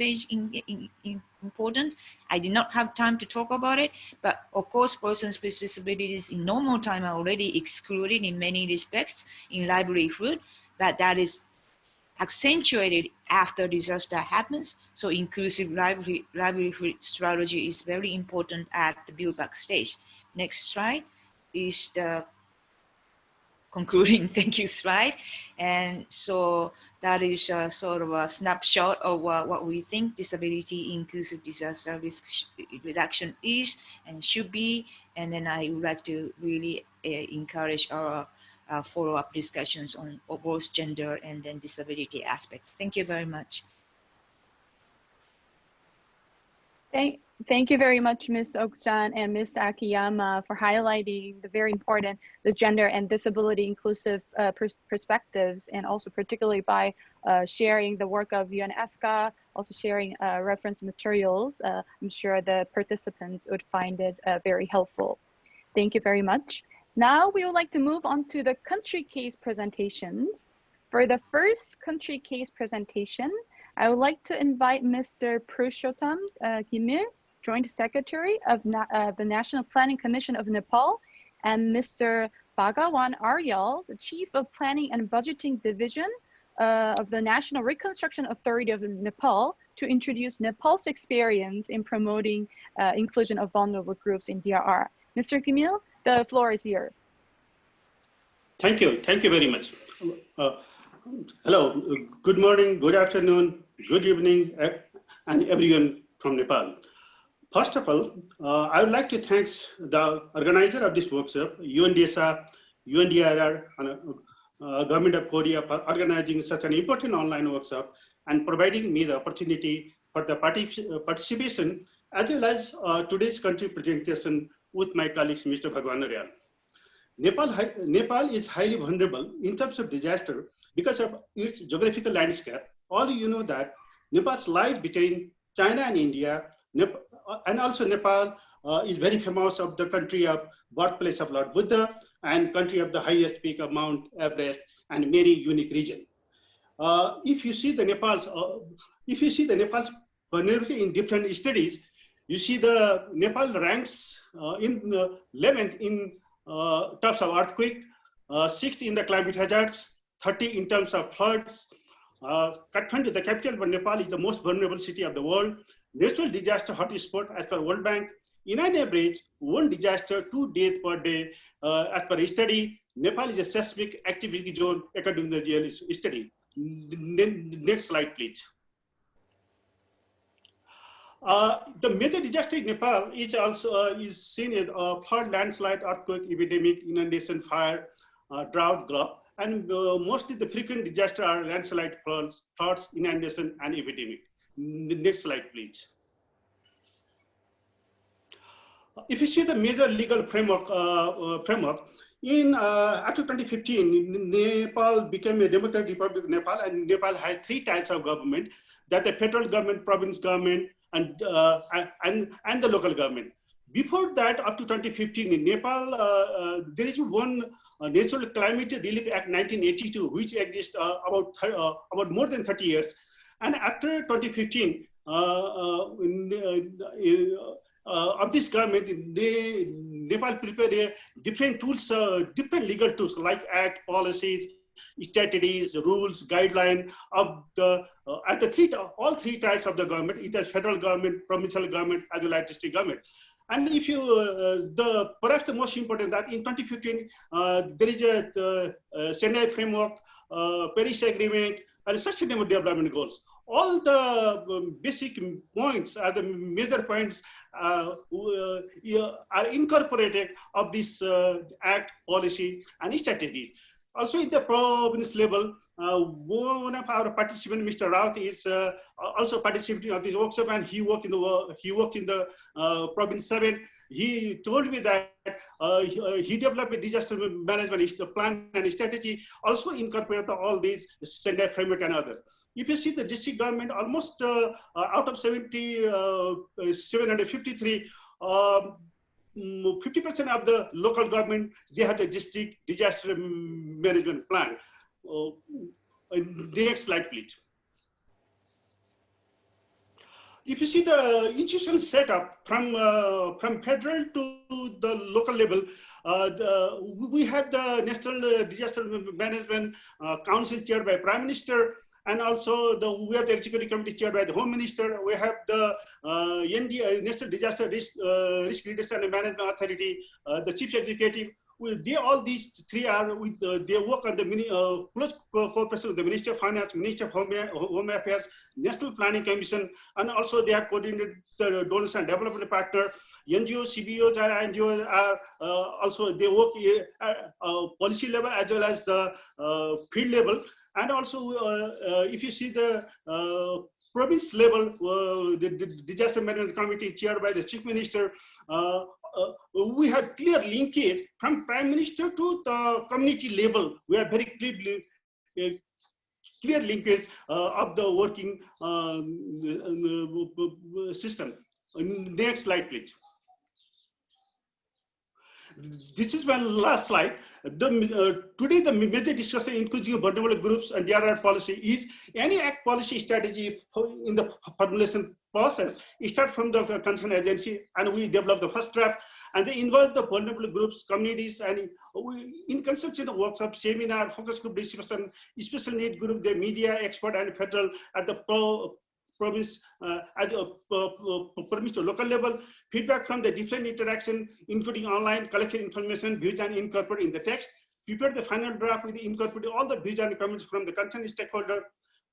important. I did not have time to talk about it, but of course, persons with disabilities in normal time are already excluded in many respects in livelihood, but that is accentuated after disaster happens. So inclusive livelihood strategy is very important at the build back stage. Next slide is the concluding thank you slide. And so that is sort of a snapshot of what we think disability inclusive disaster risk reduction is and should be. And then I would like to really encourage our follow-up discussions on both gender and then disability aspects. Thank you very much. Thank you very much, Ms. Okchan and Ms. Akiyama, for highlighting the very important, the gender and disability inclusive perspectives, and also particularly by sharing the work of UNESCO, also sharing reference materials. I'm sure the participants would find it very helpful. Thank you very much. Now we would like to move on to the country case presentations. For the first country case presentation, I would like to invite Mr. Purushottam Gimir, Joint Secretary of the National Planning Commission of Nepal, and Mr. Bhagawan Aryal, the Chief of Planning and Budgeting Division of the National Reconstruction Authority of Nepal, to introduce Nepal's experience in promoting inclusion of vulnerable groups in DRR. Mr. Gimil, the floor is yours. Thank you very much. Hello, good morning, good afternoon, good evening, and everyone from Nepal. First of all, I would like to thank the organizer of this workshop, UNDSA, UNDRR, and Government of Korea for organizing such an important online workshop and providing me the opportunity for the participation as well as today's country presentation with my colleagues, Mr. Bhagwan Aryal. Nepal is highly vulnerable in terms of disaster because of its geographical landscape. All you know that Nepal lies between China and India, and also Nepal is very famous of the country of birthplace of Lord Buddha and country of the highest peak of Mount Everest and many unique region. If you see the Nepal's vulnerability in different studies, you see the Nepal ranks in 11th in terms of earthquake, 6th in the climate hazards, 30 in terms of floods. Kathmandu, the capital of Nepal, is the most vulnerable city of the world. Natural disaster hotspot as per World Bank. In an average, 1 disaster, 2 deaths per day. As per a study, Nepal is a seismic activity zone according to the GL study. Next slide, please. The major disaster in Nepal is also seen as flood, landslide, earthquake, epidemic, inundation, fire, drought, drought, and mostly the frequent disaster are landslide, floods, inundation, and epidemic. Next slide, please. If you see the major legal framework, in after 2015, Nepal became a democratic republic of Nepal, and Nepal has 3 types of government: that the federal government, province government, and the local government. Before that, up to 2015, in Nepal, there is one Natural Climate Relief Act 1982, which exists about more than 30 years. And after 2015, of this government, Nepal prepared different tools, different legal tools like act, policies, strategies, rules, guideline of the all three types of the government. It has federal government, provincial government, as well as district government. And if you, perhaps the most important that in 2015, there is a Sendai framework, Paris Agreement, and Sustainable Development Goals. All the basic points are the major points are incorporated of this act, policy, and strategies. Also in the province level, one of our participants, Mr. Raut, is also participating of this workshop, and he worked in the province 7. He told me that he developed a disaster management plan and strategy, also incorporated all these Sendai framework and others. If you see the district government, almost out of 753, 50% of the local government, they have the district disaster management plan. Next slide, please. If you see the institutional setup from federal to the local level, we have the National Disaster Management Council chaired by Prime Minister, and also we have the Executive Committee chaired by the Home Minister. We have the National Disaster Risk Reduction and Management Authority, the Chief Executive. All these 3 are they work on the close cooperation with the Ministry of Finance, Ministry of Home Affairs, National Planning Commission, and also they have coordinated the donors and development partner. NGOs, CBOs, and NGOs are also they work policy level as well as the field level. And also, if you see the province level, the Disaster Management Committee chaired by the Chief Minister, we have clear linkage from Prime Minister to the community level. We have very clear linkage of the working system. Next slide, please. This is my last slide. Today, the major discussion including vulnerable groups and DRR policy is any act policy strategy in the formulation process. Start from the concerned agency, and we develop the first draft, and they involve the vulnerable groups, communities, and we, in consultation of workshop, seminar, focus group discussion, special need group, the media, expert, and federal at the province at province to local level, feedback from the different interaction, including online, collection information, views and incorporate in the text, prepare the final draft with incorporating all the views and comments from the concerned stakeholder,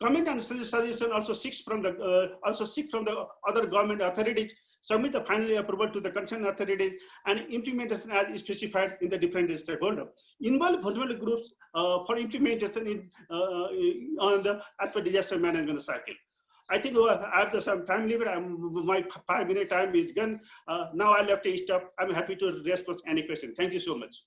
comment and suggestion also seek from the other government authorities, submit the final approval to the concerned authorities, and implementation as specified in the different stakeholder. Involve vulnerable groups for implementation in, on the as per disaster management cycle. I think after some time limit, my 5-minute time is gone. Now I'll have to stop. I'm happy to respond to any question. Thank you so much.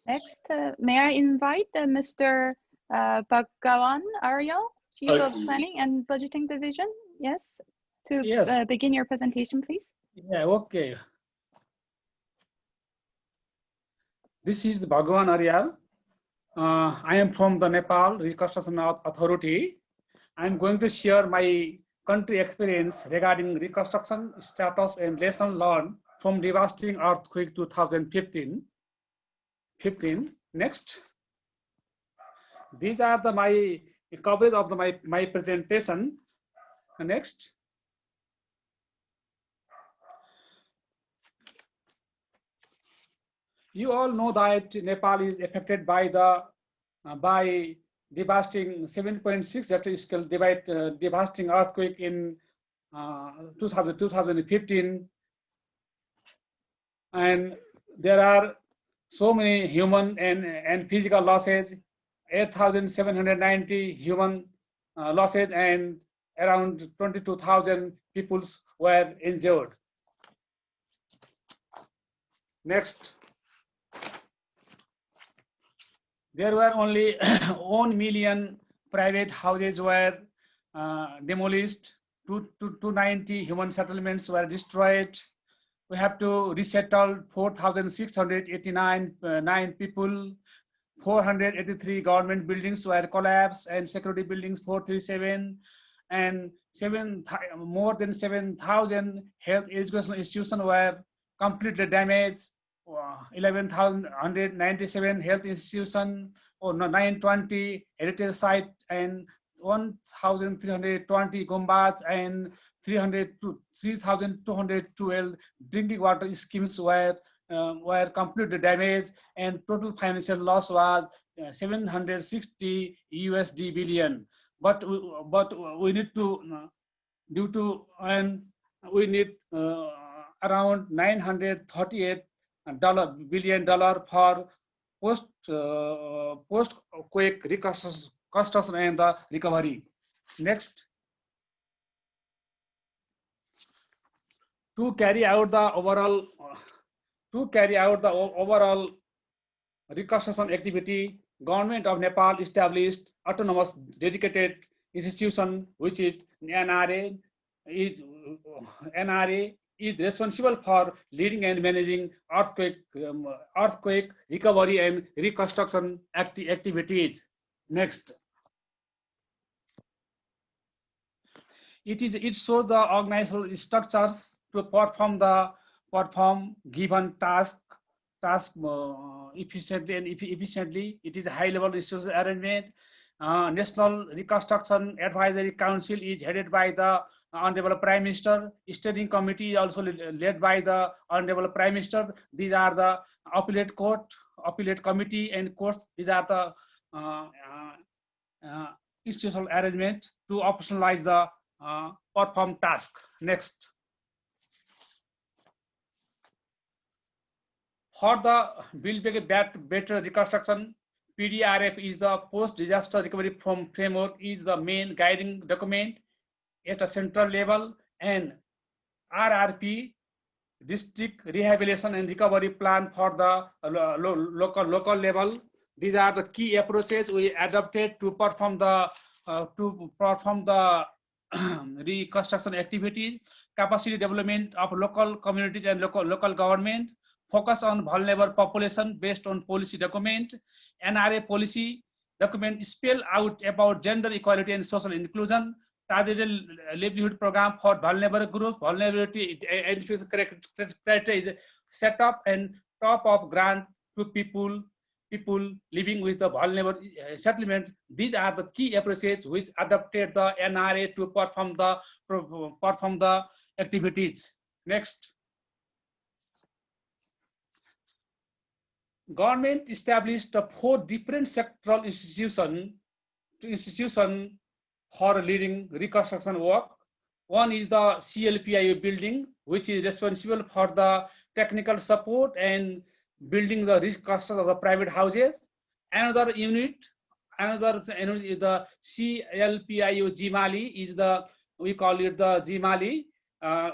Next, may I invite Mr. Bhagawan Ariel, Chief of Planning and Budgeting Division, yes, to begin your presentation, please. Yeah, okay. This is Bhagawan Ariel. I am from the Nepal Reconstruction Authority. I am going to share my country experience regarding reconstruction status and lesson learned from devastating earthquake 2015. Next. These are my coverage of my presentation. Next. You all know that Nepal is affected by the devastating 7.6 Richter scale devastating earthquake in 2015, and there are so many human and physical losses, 8,790 human losses, and around 22,000 people were injured. Next. There were only 1 million private houses were demolished, 290 human settlements were destroyed. We have to resettle 4,689 people, 483 government buildings were collapsed, and security buildings 437, and more than 7,000 health educational institutions were completely damaged. 11,197 health institutions, or 920 heritage site, and 1,320 gumbas, and 3,212 drinking water schemes were completely damaged, and total financial loss was 760 USD billion. But we need to we need around $938 billion for post-quake reconstruction and the recovery. Next. To carry out the overall reconstruction activity, Government of Nepal established autonomous dedicated institution, which is NRA. NRA is responsible for leading and managing earthquake recovery and reconstruction activities. Next. It shows the organizational structures to perform given task efficiently and efficiently. It is a high-level institutional arrangement. National Reconstruction Advisory Council is headed by the Honorable Prime Minister. Steering Committee is also led by the Honorable Prime Minister. These are the appellate court, appellate committee, and courts. These are the institutional arrangement to operationalize the perform task. Next. For the Build Better Reconstruction, PDRF is the post-disaster recovery framework, is the main guiding document at a central level, and RRP district rehabilitation and recovery plan for the local level. These are the key approaches we adopted to perform the reconstruction activities. Capacity development of local communities and local government, focus on vulnerable population based on policy document. NRA policy document spell out about gender equality and social inclusion. Targeted livelihood program for vulnerable groups. Vulnerability criteria is set up and top of grant to people living with the vulnerable settlement. These are the key approaches which adopted the NRA to perform the activities. Next. Government established 4 different sectoral institutions for leading reconstruction work. One is the CLPIO building, which is responsible for the technical support and building the reconstruction of the private houses. Another unit is the CLPIO Jimali, we call it the Jimali.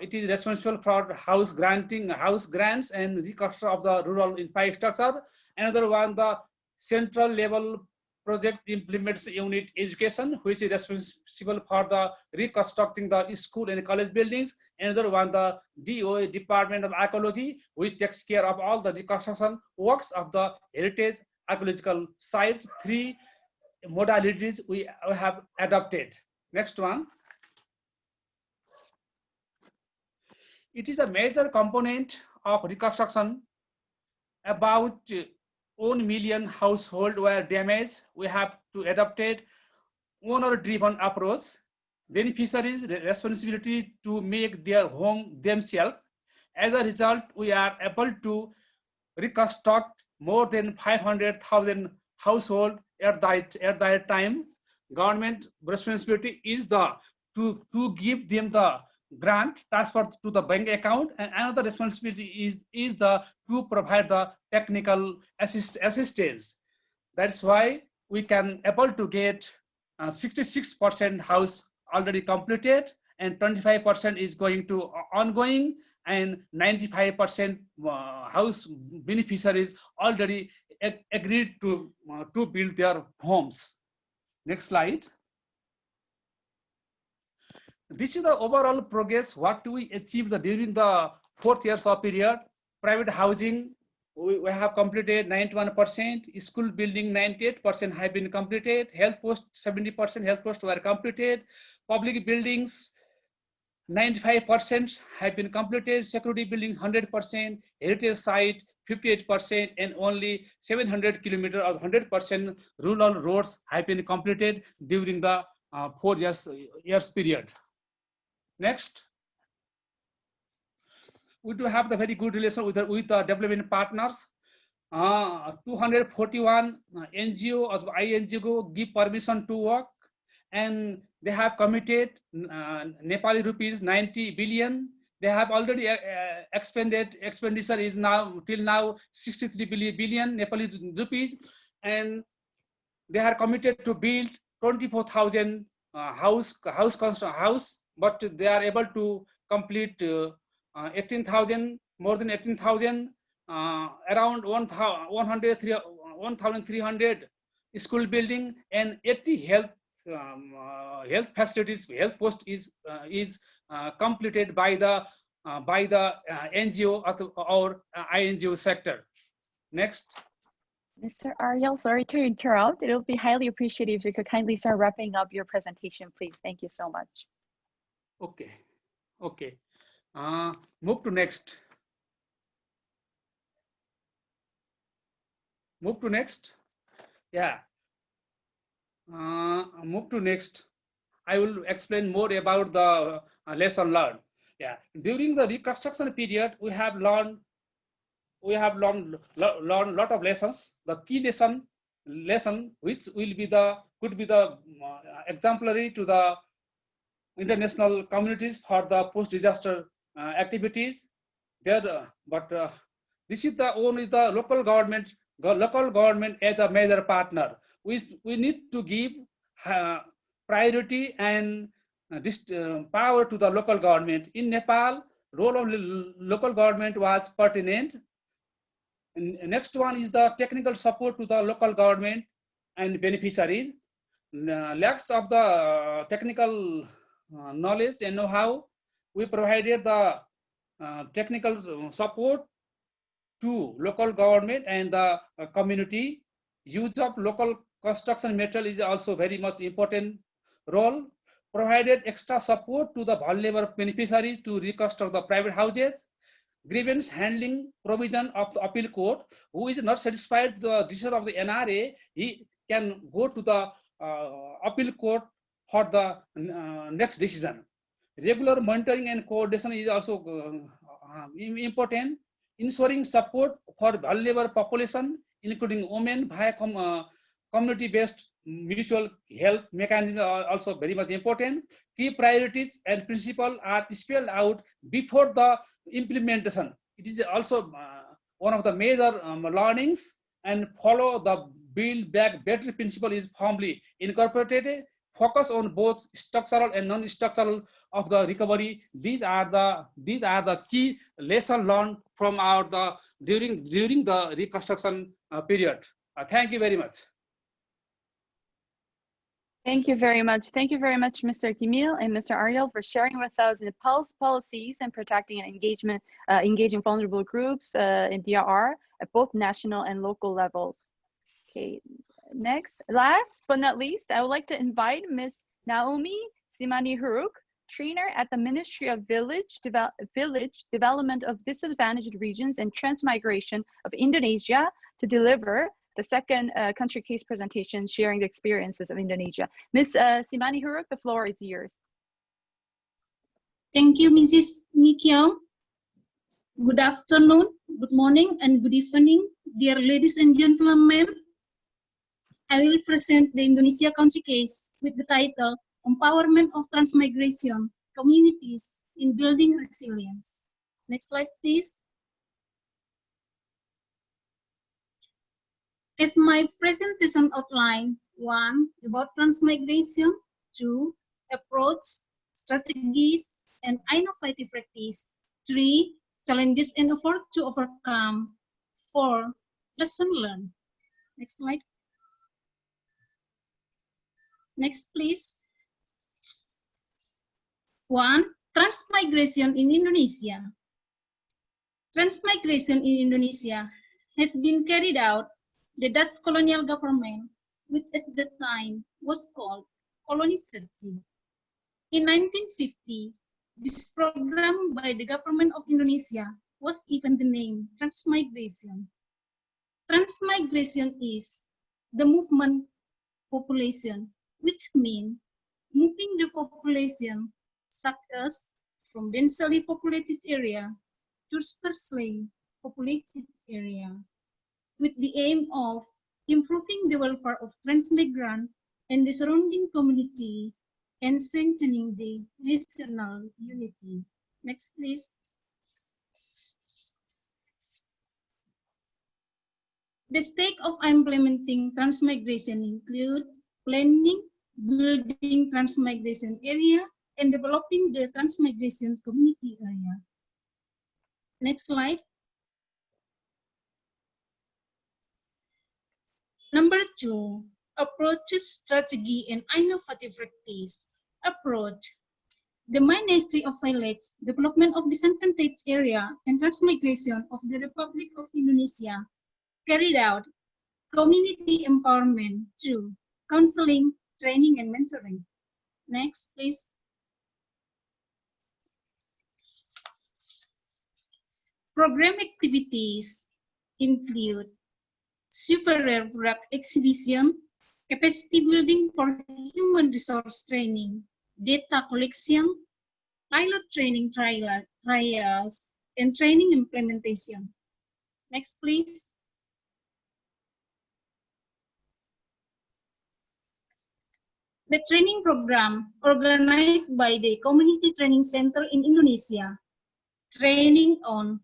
It is responsible for house grants and reconstruction of the rural infrastructure. Another one, the central level project implements unit education, which is responsible for the reconstructing the school and college buildings. Another one, the DOA, Department of Archaeology, which takes care of all the reconstruction works of the heritage archaeological site. 3 modalities we have adopted. Next one. It is a major component of reconstruction. About 1 million households were damaged. We have to adopt owner-driven approach. Beneficiaries' responsibility to make their home themselves. As a result, we are able to reconstruct more than 500,000 households at that time. Government responsibility is to give them the grant transferred to the bank account, and another responsibility is to provide the technical assistance. That's why we can able to get 66% house already completed, and 25% is going to ongoing, and 95% house beneficiaries already agreed to build their homes. Next slide. This is the overall progress, what we achieved during the 4 years of period. Private housing, we have completed 91%, school building 98% have been completed, health post 70% health posts were completed, public buildings 95% have been completed, security buildings 100%, heritage site 58%, and only 700 kilometers or 100% rural roads have been completed during the 4 years period. Next, we do have the very good relation with the development partners. 241 NGO or INGO give permission to work, and they have committed Nepali rupees 90 billion. They have already expenditure is now till now 63 billion Nepali rupees, and they are committed to build 24,000 house, but they are able to complete 18,000, more than 18,000, around 1,300 school building, and 80 health facilities, health post is completed by the NGO or INGO sector. Next. Mr. Ariel, sorry to interrupt. It will be highly appreciated if you could kindly start wrapping up your presentation, please. Thank you so much. Okay. Move to next. Move to next. Yeah. Move to next. I will explain more about the lesson learned. Yeah. During the reconstruction period, we have learned lot of lessons. The key lesson which will be could be the exemplary to the international communities for the post-disaster activities. This is only the local government as a major partner. We need to give priority and power to the local government. In Nepal, role of local government was pertinent. And next one is the technical support to the local government and beneficiaries. Lacks of the technical knowledge and know-how, we provided the technical support to local government and the community. Use of local construction material is also very much important role. Provided extra support to the vulnerable beneficiaries to reconstruct the private houses. Grievance handling provision of the appeal court. Who is not satisfied with the decision of the NRA, he can go to the appeal court for the next decision. Regular monitoring and coordination is also important. Ensuring support for vulnerable population, including women, via community-based mutual help mechanism are also very much important. Key priorities and principles are spelled out before the implementation. It is also one of the major learnings, and follow the build back better principle is firmly incorporated. Focus on both structural and non-structural of the recovery. These are the key lessons learned from our during the reconstruction period. Thank you very much. Thank you very much. Thank you very much, Mr. Kimil and Mr. Ariel, for sharing with us Nepal's policies and protecting and engaging vulnerable groups in DRR at both national and local levels. Okay, next, last but not least, I would like to invite Ms. Naomi Simani Huruk, trainer at the Ministry of Village Development of Disadvantaged Regions and Transmigration of Indonesia, to deliver the second country case presentation, sharing the experiences of Indonesia. Ms. Simani Huruk, the floor is yours. Thank you, Mrs. Mikyong. Good afternoon, good morning, and good evening, dear ladies and gentlemen. I will present the Indonesia country case with the title Empowerment of Transmigration Communities in Building Resilience. Next slide, please. As my presentation outline, 1, about transmigration, 2, approach, strategies, and innovative practice, 3, challenges and effort to overcome, 4, lesson learned. Next slide. Next, please. 1, transmigration in Indonesia. Transmigration in Indonesia has been carried out the Dutch colonial government, which at that time was called colonization. In 1950, this program by the government of Indonesia was given the name transmigration. Transmigration is the movement population, which means moving the population such as from densely populated area to sparsely populated area, with the aim of improving the welfare of transmigrant and the surrounding community and strengthening the national unity. Next, please. The stage of implementing transmigration include planning, building transmigration area, and developing the transmigration community area. Next slide. Number 2, approaches, strategy, and innovative practice. Approach. The Ministry of Village Development of Disadvantaged Area and Transmigration of the Republic of Indonesia carried out community empowerment through counseling, training, and mentoring. Next, please. Program activities include superior product exhibition, capacity building for human resource training, data collection, pilot training trials, and training implementation. Next, please. The training program organized by the Community Training Center in Indonesia, training on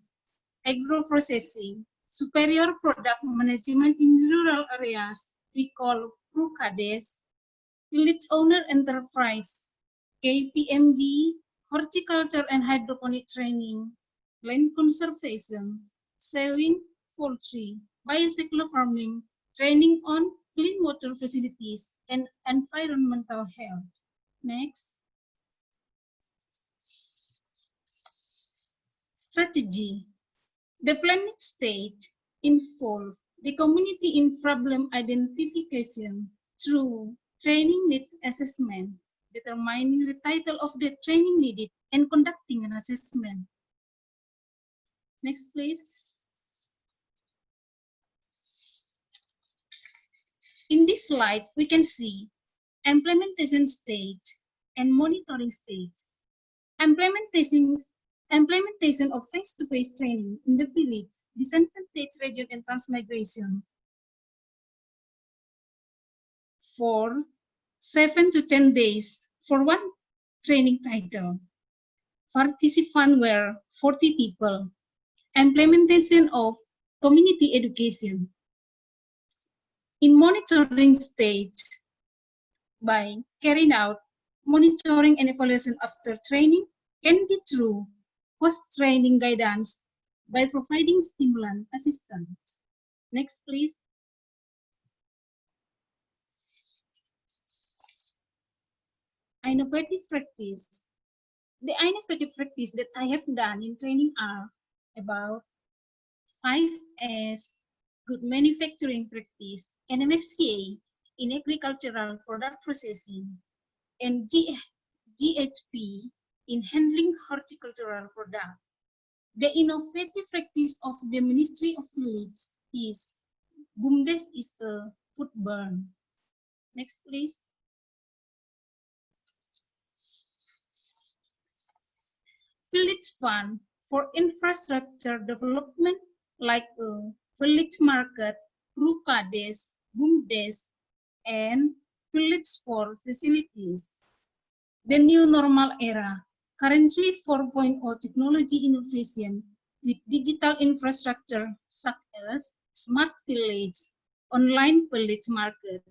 agroprocessing, superior product management in rural areas, we call PRUKADES, village owner enterprise, KPMD, horticulture and hydroponic training, land conservation, saving poultry, biosecular farming, training on clean water facilities, and environmental health. Next. Strategy. The planning stage involves the community in problem identification through training need assessment, determining the title of the training needed, and conducting an assessment. Next, please. In this slide, we can see implementation stage and monitoring stage. Implementation of face-to-face training in the village, disadvantaged region, and transmigration for 7 to 10 days for one training title. Participants were 40 people. Implementation of community education. In monitoring stage, by carrying out monitoring and evaluation after training can be through post-training guidance by providing stimulant assistance. Next, please. Innovative practice. The innovative practice that I have done in training are about 5S, good manufacturing practice, NMFCA in agricultural product processing, and GHP in handling horticultural product. The innovative practice of the Ministry of Village is BUMDES is a food burn. Next, please. Village fund for infrastructure development like a village market, RUKADES, BUMDES, and village for facilities. The new normal era, currently 4.0 technology innovation with digital infrastructure such as smart village, online village market,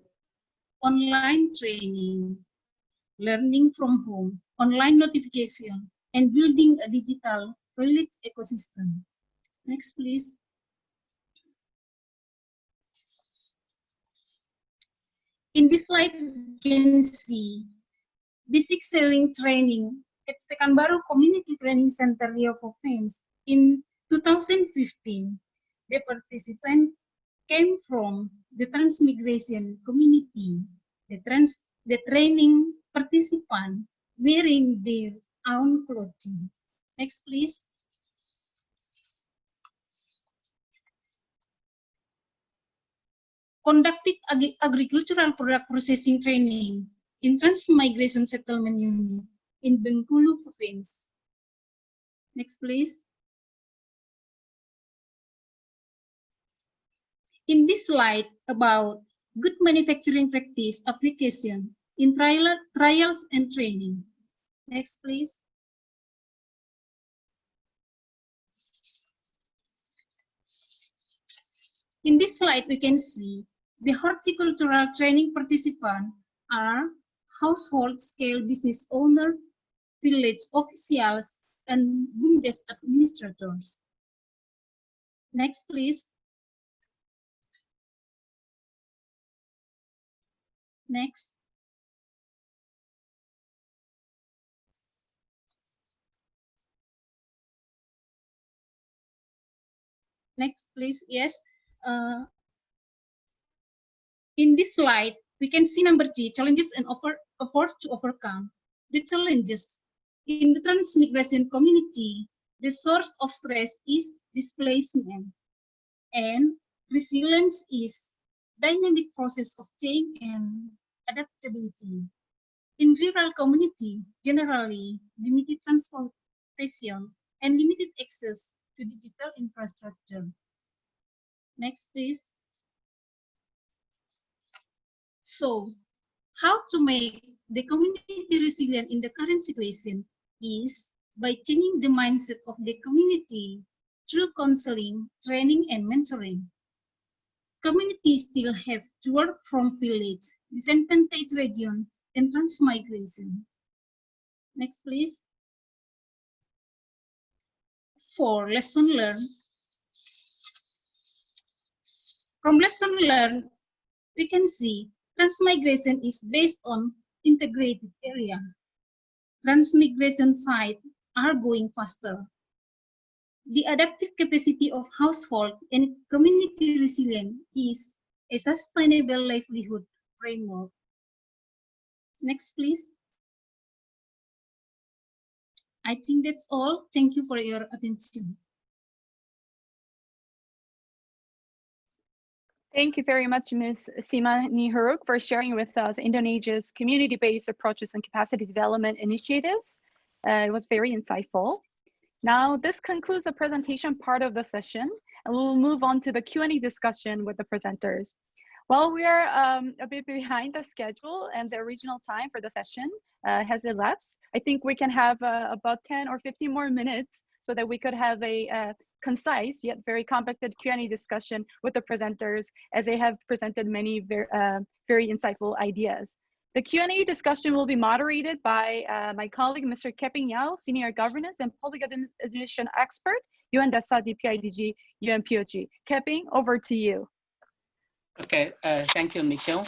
online training, learning from home, online notification, and building a digital village ecosystem. Next, please. In this slide, you can see basic sewing training at Pekanbaru Community Training Center, Rio Province. In 2015, the participants came from the transmigration community. The training participant wearing their own clothing. Next, please. Conducted agricultural product processing training in Transmigration Settlement Unit in Bengkulu Province. Next, please. In this slide about good manufacturing practice application in trials and training. Next, please. In this slide, we can see the horticultural training participants are household scale business owner, village officials, and BUMDES administrators. Next, please. Next. Next, please. Yes. In this slide, we can see number G, challenges and effort to overcome. The challenges in the transmigration community, the source of stress is displacement, and resilience is dynamic process of change and adaptability. In rural community, generally limited transportation and limited access to digital infrastructure. Next, please. So, how to make the community resilient in the current situation is by changing the mindset of the community through counseling, training, and mentoring. Communities still have to work from village, disadvantaged region, and transmigration. Next, please. 4, lesson learned. From lesson learned, we can see transmigration is based on integrated area. Transmigration sites are going faster. The adaptive capacity of household and community resilience is a sustainable livelihood framework. Next, please. I think that's all. Thank you for your attention. Thank you very much, Ms. Sima Nihuruk, for sharing with us Indonesia's community-based approaches and capacity development initiatives. It was very insightful. Now, this concludes the presentation part of the session, and we'll move on to the Q&A discussion with the presenters. While we are a bit behind the schedule and the original time for the session has elapsed, I think we can have about 10 or 15 more minutes so that we could have a concise yet very compacted Q&A discussion with the presenters, as they have presented many very insightful ideas. The Q&A discussion will be moderated by my colleague, Mr. Keping Yao, Senior Governance and Public Administration Expert, UNDRR, DPIDG, UNPOG. Keping, over to you. Okay, thank you, Mikyo.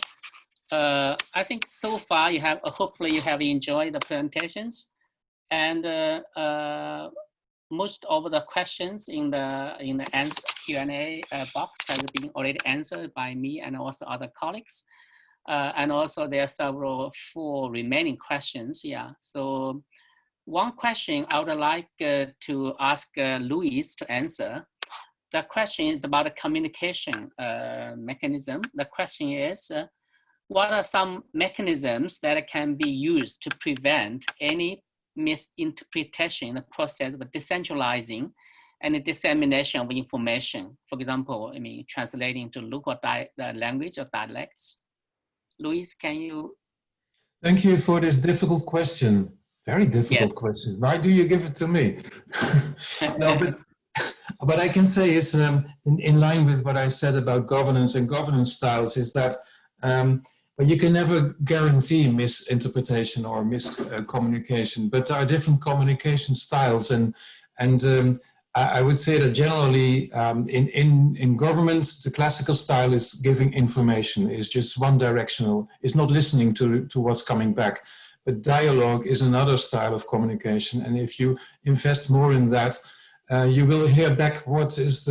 I think so far you have, hopefully you have enjoyed the presentations, and most of the questions in the answer Q&A box has been already answered by me and also other colleagues. And also there are 4 remaining questions. Yeah. So one question I would like to ask Luis to answer. The question is about a communication mechanism. The question is, what are some mechanisms that can be used to prevent any misinterpretation in the process of decentralizing and the dissemination of information? For example, translating to local language or dialects. Luis, can you? Thank you for this difficult question. Very difficult question. Why do you give it to me? No, but what I can say is, in line with what I said about governance and governance styles, is that but you can never guarantee misinterpretation or miscommunication, but there are different communication styles, and I would say that generally in government, the classical style is giving information, is just one directional, is not listening to what's coming back. But dialogue is another style of communication, and if you invest more in that, you will hear back what is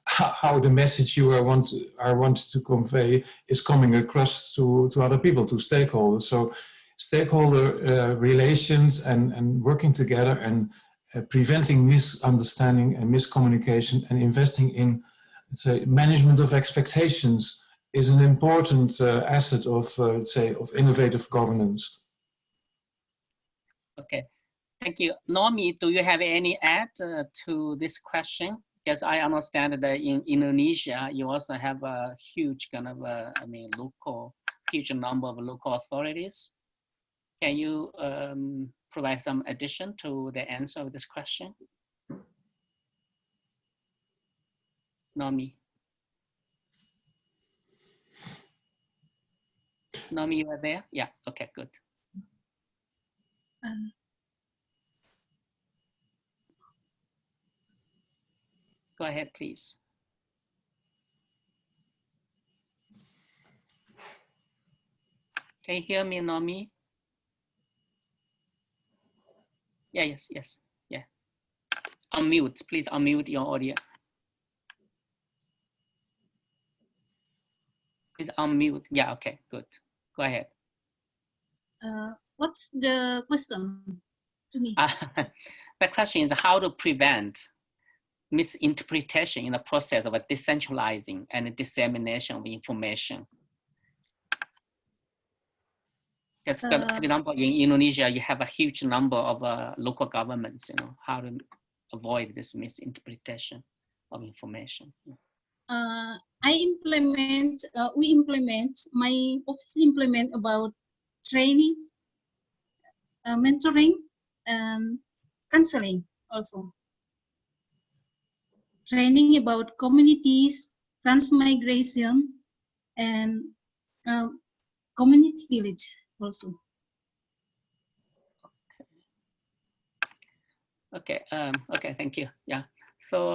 how the message you are wanted to convey is coming across to other people, to stakeholders. So stakeholder relations and working together and preventing misunderstanding and miscommunication and investing in, let's say, management of expectations is an important asset of, let's say, of innovative governance. Okay. Thank you. Nomi, do you have any add to this question? Because I understand that in Indonesia, you also have a huge kind of, huge number of local authorities. Can you provide some addition to the answer of this question? Nomi. Nomi, you are there? Yeah, okay, good. Go ahead, please. Can you hear me, Nomi? Yeah, yes, yeah. Unmute, please unmute your audio. Please unmute. Yeah, okay, good. Go ahead. What's the question to me? The question is how to prevent misinterpretation in the process of decentralizing and dissemination of information. Because, for example, in Indonesia, you have a huge number of local governments, how to avoid this misinterpretation of information. We implement, my office implement about training, mentoring, and counseling also. Training about communities, transmigration, and community village also. Okay. Okay. Thank you. Yeah. So,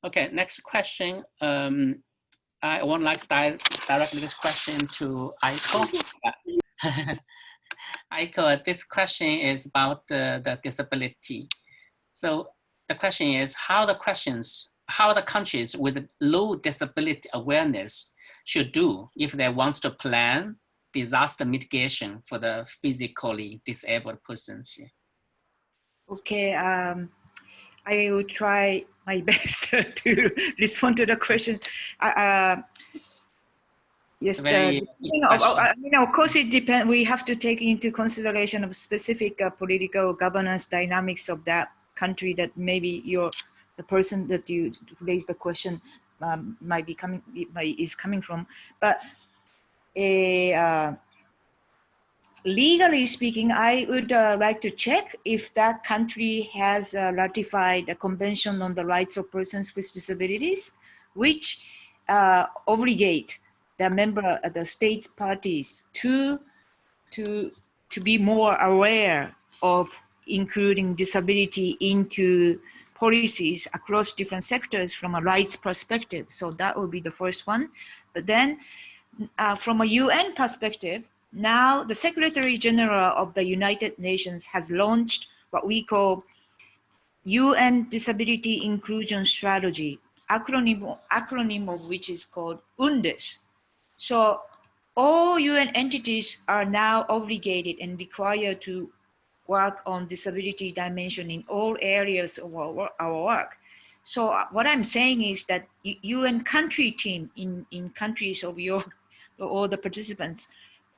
okay. Next question. I would like to direct this question to Aiko. Aiko, this question is about the disability. So the question is how the countries with low disability awareness should do if they want to plan disaster mitigation for the physically disabled persons. Okay, I will try my best to respond to the question. Yes, of course it depends. We have to take into consideration of specific political governance dynamics of that country that maybe the person that you raised the question is coming from. But legally speaking, I would like to check if that country has ratified the Convention on the Rights of Persons with Disabilities, which obligate the states parties to be more aware of including disability into policies across different sectors from a rights perspective. So that would be the first one. But then from a UN perspective, now the Secretary General of the United Nations has launched what we call UN Disability Inclusion Strategy, acronym of which is called UNDRR. So all UN entities are now obligated and required to work on disability dimension in all areas of our work. So what I'm saying is that UN country team in countries of all the participants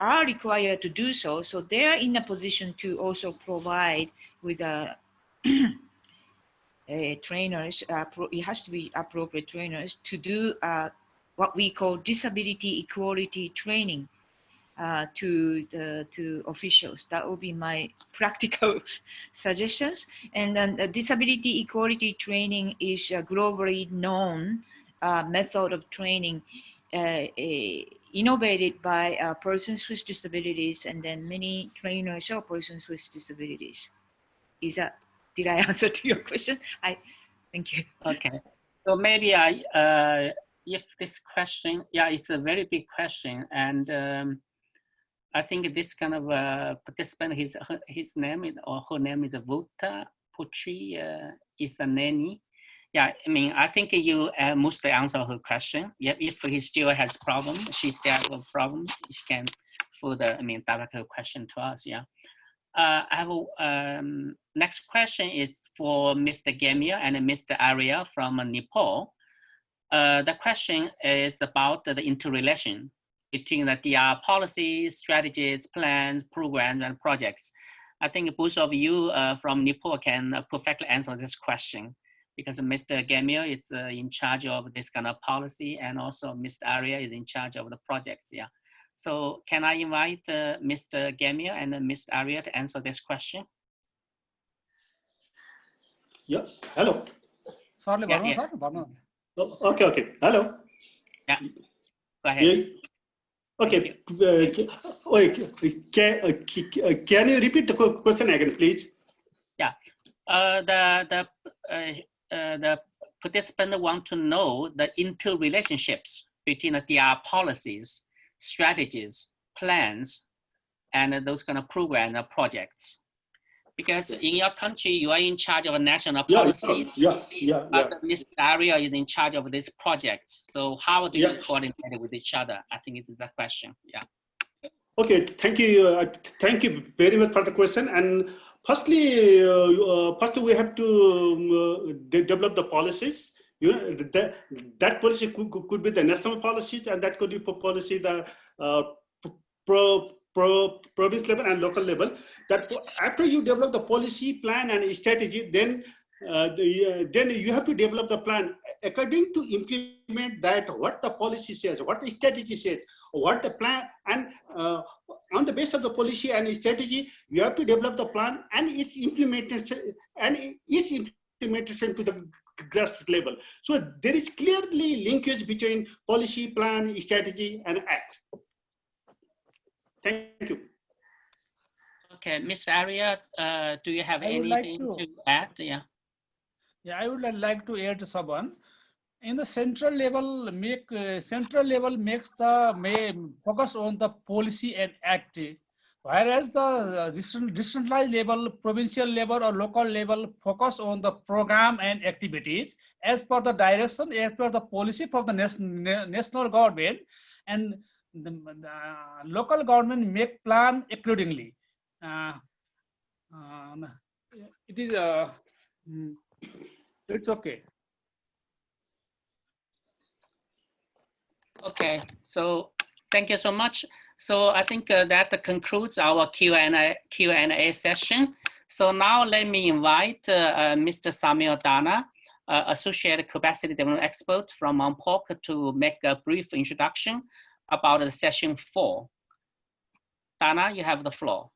are required to do so. So they're in a position to also provide with trainers, it has to be appropriate trainers to do what we call disability equality training to officials. That would be my practical suggestions. And then the disability equality training is a globally known method of training innovated by persons with disabilities, and then many trainers are persons with disabilities. Did I answer to your question? Thank you. Okay, so maybe if this question, yeah, it's a very big question, and I think this kind of participant, his name is, or her name is Vuta Putri Isaneni. Yeah, I mean, I think you mostly answer her question. Yeah, if he still has problem, she still has a problem, she can further, direct her question to us. Yeah. I have a next question is for Mr. Gamia and Mr. Arya from Nepal. The question is about the interrelation between the DR policies, strategies, plans, programs, and projects. I think both of you from Nepal can perfectly answer this question, because Mr. Gamia is in charge of this kind of policy, and also Mr. Arya is in charge of the projects. Yeah. So can I invite Mr. Gamia and Mr. Arya to answer this question? Yeah, hello. Sorry, yeah. Okay, hello. Yeah, go ahead. Yeah. Okay, can you repeat the question again, please? Yeah, the participant want to know the interrelationships between the DR policies, strategies, plans, and those kind of programs or projects. Because in your country, you are in charge of a national policy. But Mr. Arya is in charge of this project. So how do you coordinate with each other? I think it is the question. Yeah. Okay, thank you. Thank you very much for the question. And firstly, first we have to develop the policies. You know, that policy could be the national policies, and that could be policy the province level and local level. That after you develop the policy, plan, and strategy, then you have to develop the plan according to implement that, what the policy says, what the strategy says, what the plan, and on the basis of the policy and strategy, you have to develop the plan and its implementation to the grassroots level. So there is clearly linkage between policy, plan, strategy, and act. Thank you. Okay, Mr. Arya, do you have I would like anything to to add? Yeah. Yeah, I would like to add someone. In the central level, makes the focus on the policy and act, whereas the decentralized level, provincial level or local level focus on the program and activities as per the direction, as per the policy from the national government, and the local government make plan accordingly. It is it's okay. Okay, so thank you so much. So I think that concludes our Q&A session. So now let me invite Mr. Samuel Dana, Associate Capacity Development Expert from UNPOG, to make a brief introduction about the session 4. Dana, you have the floor.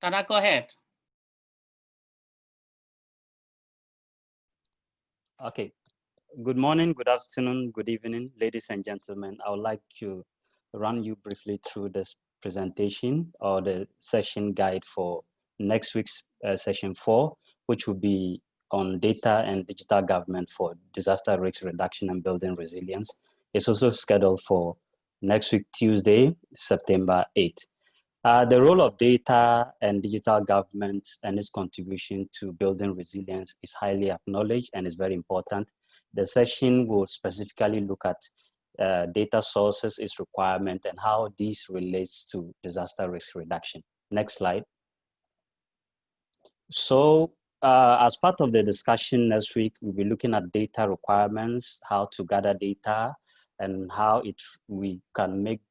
Dana, go ahead. Okay. Good morning, good afternoon, good evening, ladies and gentlemen. I would like to run you briefly through this presentation or the session guide for next week's session 4, which will be on data and digital government for disaster risk reduction and building resilience. It's also scheduled for next week, Tuesday, September 8th. The role of data and digital government and its contribution to building resilience is highly acknowledged and is very important. The session will specifically look at data sources, its requirement, and how this relates to disaster risk reduction. Next slide. So as part of the discussion next week, we'll be looking at data requirements, how to gather data, and how we can make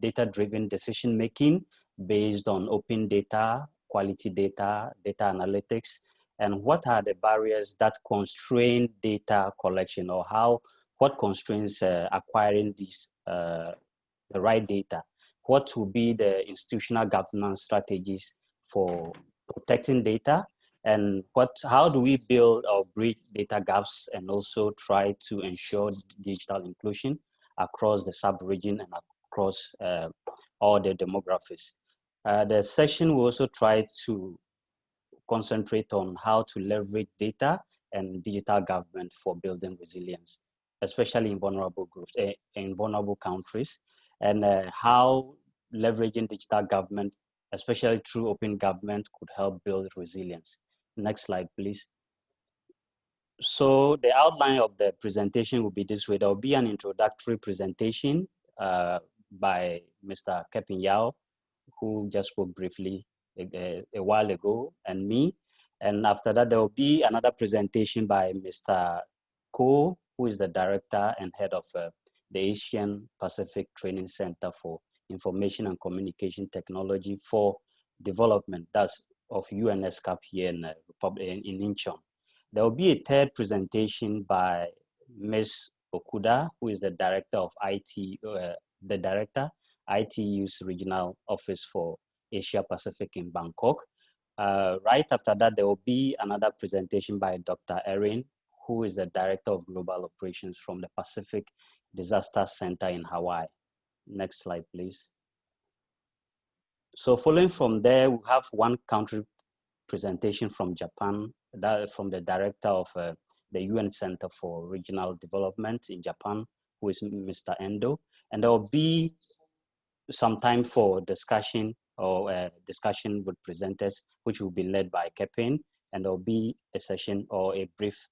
data-driven decision-making based on open data, quality data, data analytics, and what are the barriers that constrain data collection, or what constrains acquiring these the right data? What will be the institutional governance strategies for protecting data, and how do we build or bridge data gaps and also try to ensure digital inclusion across the sub-region and across all the demographics. The session will also try to concentrate on how to leverage data and digital government for building resilience, especially in vulnerable groups, in vulnerable countries, and how leveraging digital government, especially through open government, could help build resilience. Next slide, please. So the outline of the presentation will be this way. There will be an introductory presentation by Mr. Kepin Yao, who just spoke briefly a while ago, and me. And after that, there will be another presentation by Mr. Ko, who is the director and head of the Asian Pacific Training Center for Information and Communication Technology for Development, that's of UNSCAP here in Incheon. There will be a third presentation by Ms. Okuda, who is the director of ITU's Regional Office for Asia Pacific in Bangkok. Right after that, there will be another presentation by Dr. Erin, who is the Director of Global Operations from the Pacific Disaster Center in Hawaii. Next slide, please. So following from there, we have one country presentation from Japan, from the Director of the UN Center for Regional Development in Japan, who is Mr. Endo. And there will be some time for discussion or discussion with presenters, which will be led by Kepin, and there will be a session or a brief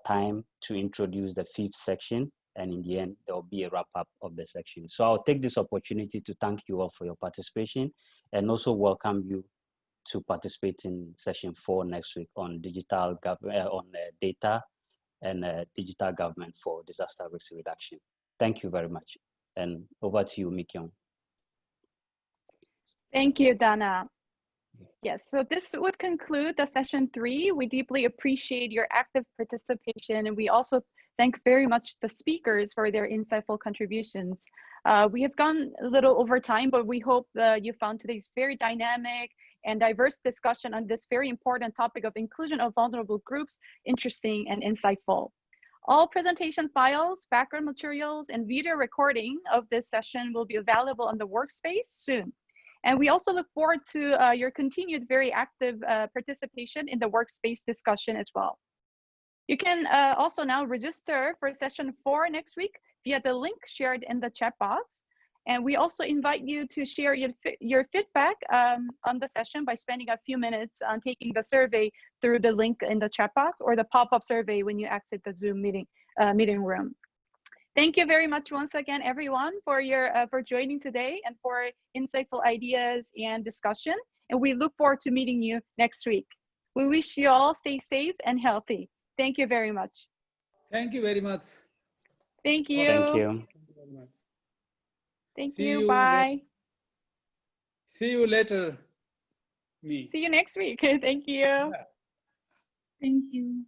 time to introduce the 5th section, and in the end, there will be a wrap-up of the section. So I'll take this opportunity to thank you all for your participation, and also welcome you to participate in session 4 next week on digital data and digital government for disaster risk reduction. Thank you very much, and over to you, Mikyung. Thank you, Dana. Yes, so this would conclude the session 3. We deeply appreciate your active participation, and we also thank very much the speakers for their insightful contributions. We have gone a little over time, but we hope you found today's very dynamic, and diverse discussion on this very important topic of inclusion of vulnerable groups interesting and insightful. All presentation files, background materials, and video recording of this session will be available on the workspace soon. And we also look forward to your continued very active participation in the workspace discussion as well. You can also now register for session 4 next week via the link shared in the chat box. And we also invite you to share your feedback on the session by spending a few minutes on taking the survey through the link in the chat box or the pop-up survey when you exit the Zoom meeting room. Thank you very much once again, everyone, for joining today and for insightful ideas and discussion. And we look forward to meeting you next week. We wish you all stay safe and healthy. Thank you very much. Thank you very much. Thank you. Thank you. Thank you very much. Thank you. Bye. See you later. Me. See you next week. Thank you. Yeah. Thank you.